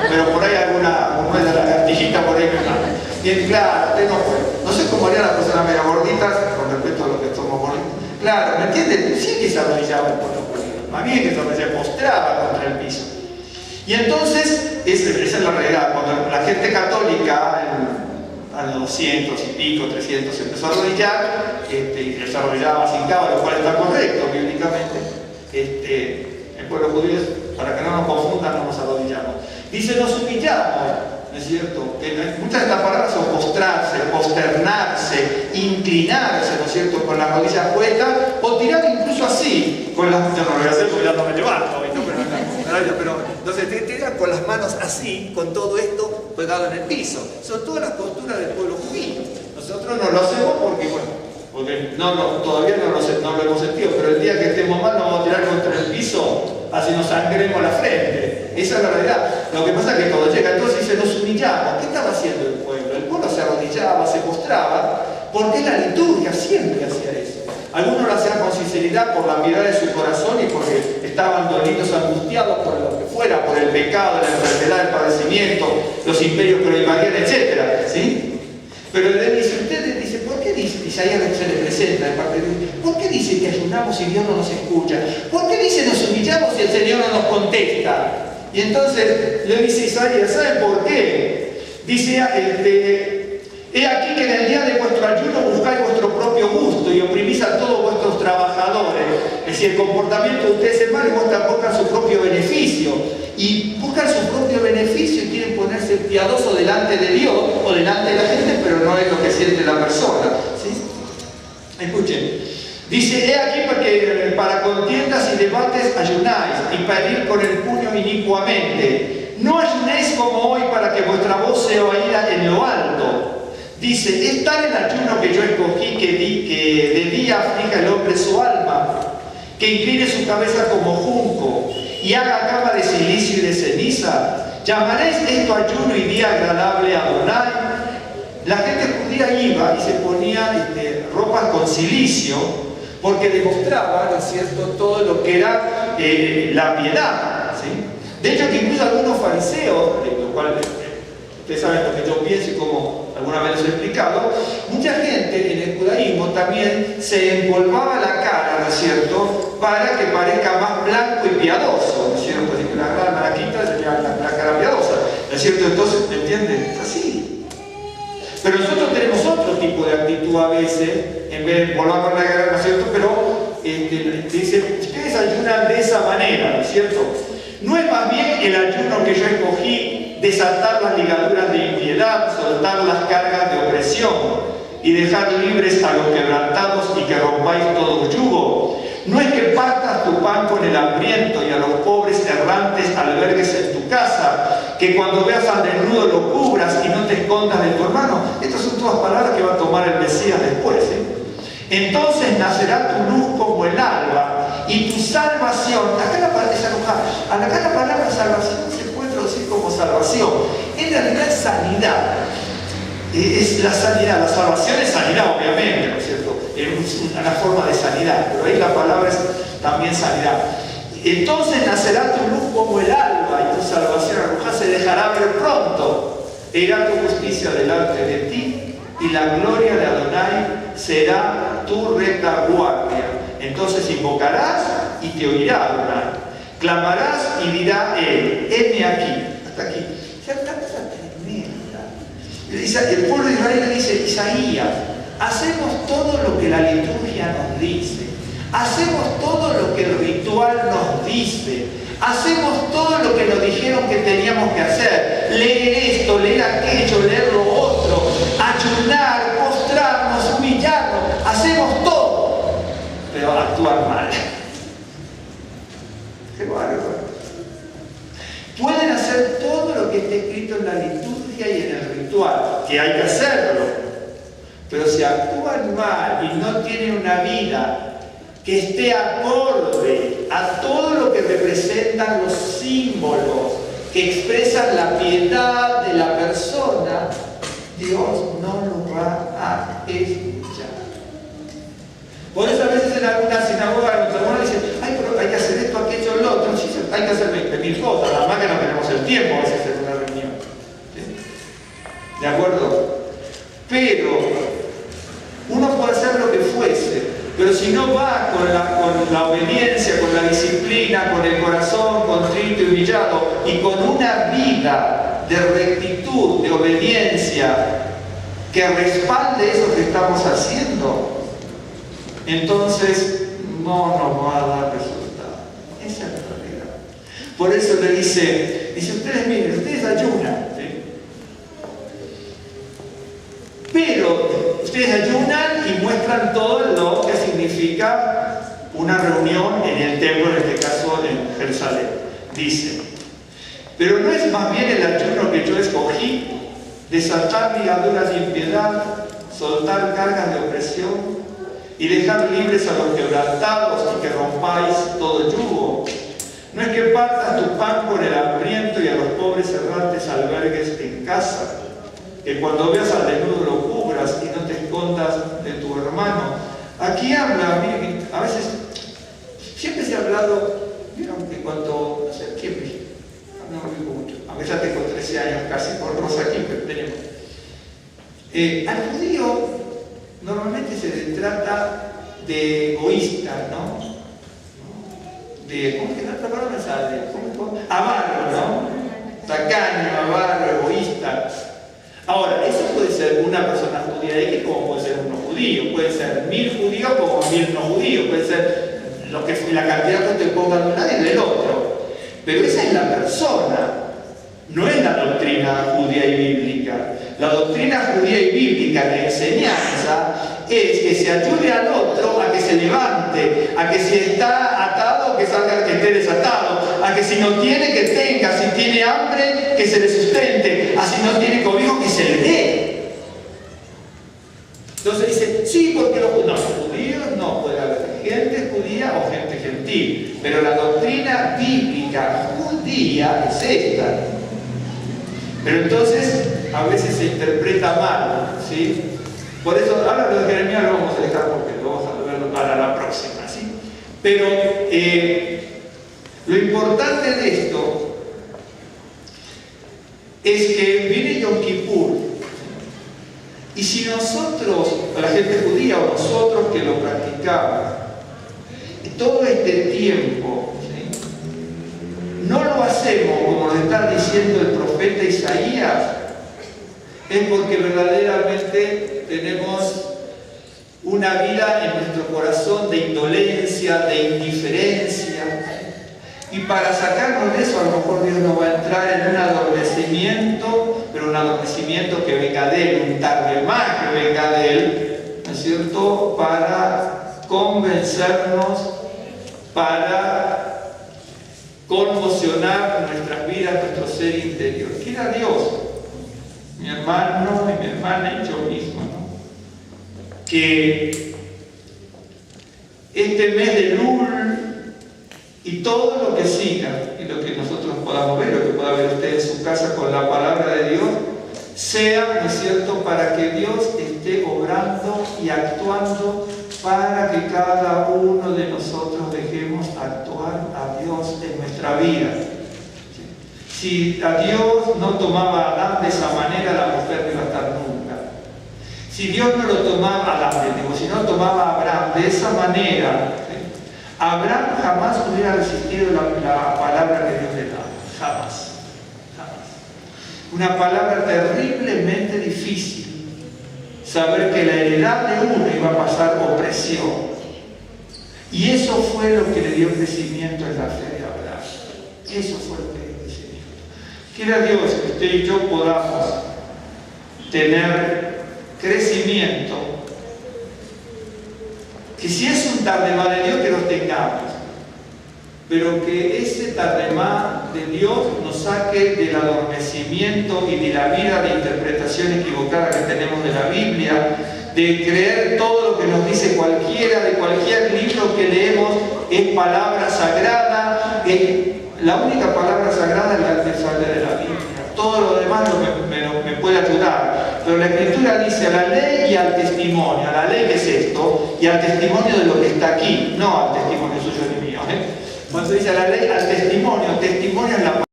pero por ahí alguna de la cartillita por ahí me manda. Bien, claro, no sé cómo harían las personas medio gorditas con respecto a lo que somos gorditos. Claro, ¿me entienden? Sí que se arrodillaba el pueblo judío, más bien que se postraba contra el piso. Y entonces, esa es la realidad. Cuando la gente católica, a los 200 y pico, 300, se empezó a arrodillar, y se arrodillaba sin cabo, lo cual está correcto bíblicamente. El pueblo judío, para que no nos confundan, no nos arrodillamos. Dice: nos humillamos. ¿no es cierto? Muchas de estas palabras son postrarse, posternarse, inclinarse, ¿no es cierto?, con las rodillas puestas, o tirar incluso así, con las... Yo no lo voy a hacer porque ya no me levanto, pero entonces te tiran con las manos así, con todo esto pegado en el piso. Son todas las posturas del pueblo judío. Nosotros no lo hacemos porque, bueno, todavía no lo hemos sentido, pero el día que estemos mal nos vamos a tirar contra el piso, así nos sangremos la frente. Esa es la realidad. Lo que pasa es que todo llega, entonces dice, nos humillamos. ¿Qué estaba haciendo el pueblo? El pueblo se arrodillaba, se postraba, porque la liturgia siempre hacía eso. Algunos lo hacían con sinceridad por la piedad de su corazón y porque estaban dolidos, angustiados por lo que fuera, por el pecado, la enfermedad, el padecimiento, los imperios que lo invadían, etc. ¿Sí? Pero él dice, usted dice, ¿por qué dice? Isaías se le presenta de parte de Dios. ¿Por qué dice que ayunamos y Dios no nos escucha? ¿Por qué dice nos humillamos y el Señor no nos contesta? Y entonces le dice Isaías, ¿saben por qué? Dice, he aquí que en el día de vuestro ayuno buscáis vuestro propio gusto y oprimís a todos vuestros trabajadores. Es decir, el comportamiento de ustedes es malo y buscan su propio beneficio. Y buscan su propio beneficio y quieren ponerse piadoso delante de Dios o delante de la gente, pero no es lo que siente la persona. ¿Sí? Escuchen. Dice, he aquí porque para contiendas y debates ayunáis y para ir con el puño inicuamente. No ayunéis como hoy para que vuestra voz se oiga en lo alto. Dice, es tal el ayuno que yo escogí que de día aflija el hombre su alma, que incline su cabeza como junco y haga cama de silicio y de ceniza. ¿Llamaréis esto ayuno y día agradable a Adonai? La gente judía iba y se ponía ropas con silicio porque demostraba, ¿no es cierto?, todo lo que era la piedad. ¿Sí? De hecho, que incluso algunos fariseos, de lo cual ustedes saben lo que yo pienso y como alguna vez les he explicado, mucha gente en el judaísmo también se empolvaba la cara, ¿no es cierto?, para que parezca más blanco y piadoso, ¿no es cierto? Así que la gran maraquita sería la cara piadosa, ¿no es cierto? Entonces, ¿me entienden? Es así. Pero nosotros tenemos otro tipo de actitud a veces, en vez de volver la cara, ¿no es cierto? Pero dice, ustedes ayunan de esa manera, ¿no es cierto? ¿No es más bien el ayuno que yo escogí desatar las ligaduras de impiedad, soltar las cargas de opresión y dejar libres a los quebrantados y que rompáis todo yugo? ¿No es que partas tu pan con el hambriento y a los pobres errantes albergues en tu casa, que cuando veas al desnudo lo cubras y no te escondas de tu hermano? Estas son todas palabras que va a tomar el Mesías después. Entonces nacerá tu luz como el alba y tu salvación. Acá la palabra salvación se puede traducir como salvación. En realidad es sanidad. Es la sanidad. La salvación es sanidad, obviamente, ¿no es cierto? Es una forma de sanidad, pero ahí la palabra es también sanidad. Entonces nacerá tu luz como el alba y tu salvación se dejará ver pronto. Irá tu justicia delante de ti y la gloria de Adonai será tu retaguardia. Entonces invocarás y te oirá Adonai. Clamarás y dirá él, heme aquí. Hasta aquí. O sea, esta cosa tremenda. El pueblo de Israel le dice, Isaías, hacemos todo lo que la liturgia nos dice. Hacemos todo lo que el ritual nos dice. Hacemos todo lo que nos dijeron que teníamos que hacer. Leer esto, leer aquello, leer lo otro. Ayunar, postrarnos, humillarnos. Hacemos todo. Pero actuar mal. Qué bárbaro. Pueden hacer todo lo que esté escrito en la liturgia y en el ritual, que hay que hacerlo. Pero si actúan mal y no tienen una vida que esté acorde a todo lo que representan los símbolos que expresan la piedad de la persona, Dios no lo va a escuchar. Por eso a veces en alguna sinagoga algunos dicen, ay, pero hay que hacer esto, aquello, lo otro. Sí, hay que hacer 20.000 cosas, nada más que no tenemos el tiempo a veces en una reunión. ¿Sí? ¿De acuerdo? Pero uno puede hacer lo que fuese, pero si no va con la obediencia, con la disciplina, con el corazón contrito y humillado y con una vida de rectitud, de obediencia que respalde eso que estamos haciendo, entonces no nos va a dar resultado. Esa es la realidad. Por eso le dice, ustedes miren, ustedes ayunan, ¿sí? Ustedes ayunan y muestran todo lo que significa una reunión en el templo, en este caso en Jerusalén. Dice, pero no es más bien el ayuno que yo escogí, desatar ligaduras de impiedad, soltar cargas de opresión y dejar libres a los quebrantados y que rompáis todo yugo. No es que partas tu pan por el hambriento y a los pobres errantes albergues en casa, que cuando veas al desnudo lo cubras y no te escondas de tu hermano. Aquí habla, miren, a veces, siempre se ha hablado, vieron que cuando, no sé, ¿quién me? No me digo mucho, a veces ya tengo 13 años casi con Rosa aquí, pero tenemos. Al judío normalmente se le trata de egoísta, ¿no? ¿Cómo es que la otra palabra me sale? Avaro, ¿no? Tacaño, avaro, egoísta. Ahora, eso puede ser una persona judía de X como puede ser uno judío, puede ser 1000 judíos como 1000 no judíos, puede ser lo que la cantidad que te pongan de un lado y del otro. Pero esa es la persona, no es la doctrina judía y bíblica. La doctrina judía y bíblica, la enseñanza, es que se ayude al otro a que se levante, a que si está atado, que salga, que esté desatado, a que si no tiene, que tenga, si tiene hambre, que se le sustente, a si no tiene cobijo, que se le dé. Entonces dice, sí, porque los judíos no, puede haber gente judía o gente gentil, pero la doctrina bíblica judía es esta. Pero entonces a veces se interpreta mal, ¿sí? Por eso, ahora lo de Jeremías lo vamos a dejar porque lo vamos a verlo para la próxima, ¿sí? Pero lo importante de esto es que viene Yom Kippur, y si nosotros, la gente judía o nosotros que lo practicamos, todo este tiempo, ¿sí?, no lo hacemos como lo está diciendo el profeta Isaías, es porque verdaderamente tenemos una vida en nuestro corazón de indolencia, de indiferencia, y para sacarnos de eso a lo mejor Dios nos va a entrar en un adormecimiento, pero un adormecimiento que venga de Él, un tardemá que venga de Él, ¿no es cierto?, para convencernos, para conmocionar nuestras vidas, nuestro ser interior. Quiera Dios, mi hermano y mi hermana y yo mismo, ¿no?, que este mes de Lul y todo lo que siga y lo que nosotros podamos ver, lo que pueda ver usted en su casa con la palabra de Dios, sea, ¿no es cierto?, para que Dios esté obrando y actuando, para que cada uno de nosotros dejemos actuar a Dios en nuestra vida. Si a Dios no tomaba a Adán de esa manera, la mujer no iba a estar nunca. Si Dios no lo tomaba a Adán, si no tomaba a Abraham de esa manera, Abraham jamás hubiera resistido la palabra que Dios le daba. Jamás. Jamás. Una palabra terriblemente difícil. Saber que la heredad de uno iba a pasar opresión. Y eso fue lo que le dio crecimiento en la fe de Abraham. Eso fue lo que le dio crecimiento. Quiera Dios que usted y yo podamos tener crecimiento. Que si es un tardemá de Dios, que lo tengamos, pero que ese tardemá de Dios nos saque del adormecimiento y de la vida de interpretación equivocada que tenemos de la Biblia, de creer todo lo que nos dice cualquiera, de cualquier libro que leemos es palabra sagrada. La única palabra sagrada es la que sale de la Biblia. Todo lo demás me puede ayudar. Pero la Escritura dice a la ley y al testimonio. A la ley, que es esto, y al testimonio de lo que está aquí, no al testimonio suyo ni mío. Cuando dice a la ley, al testimonio es la palabra.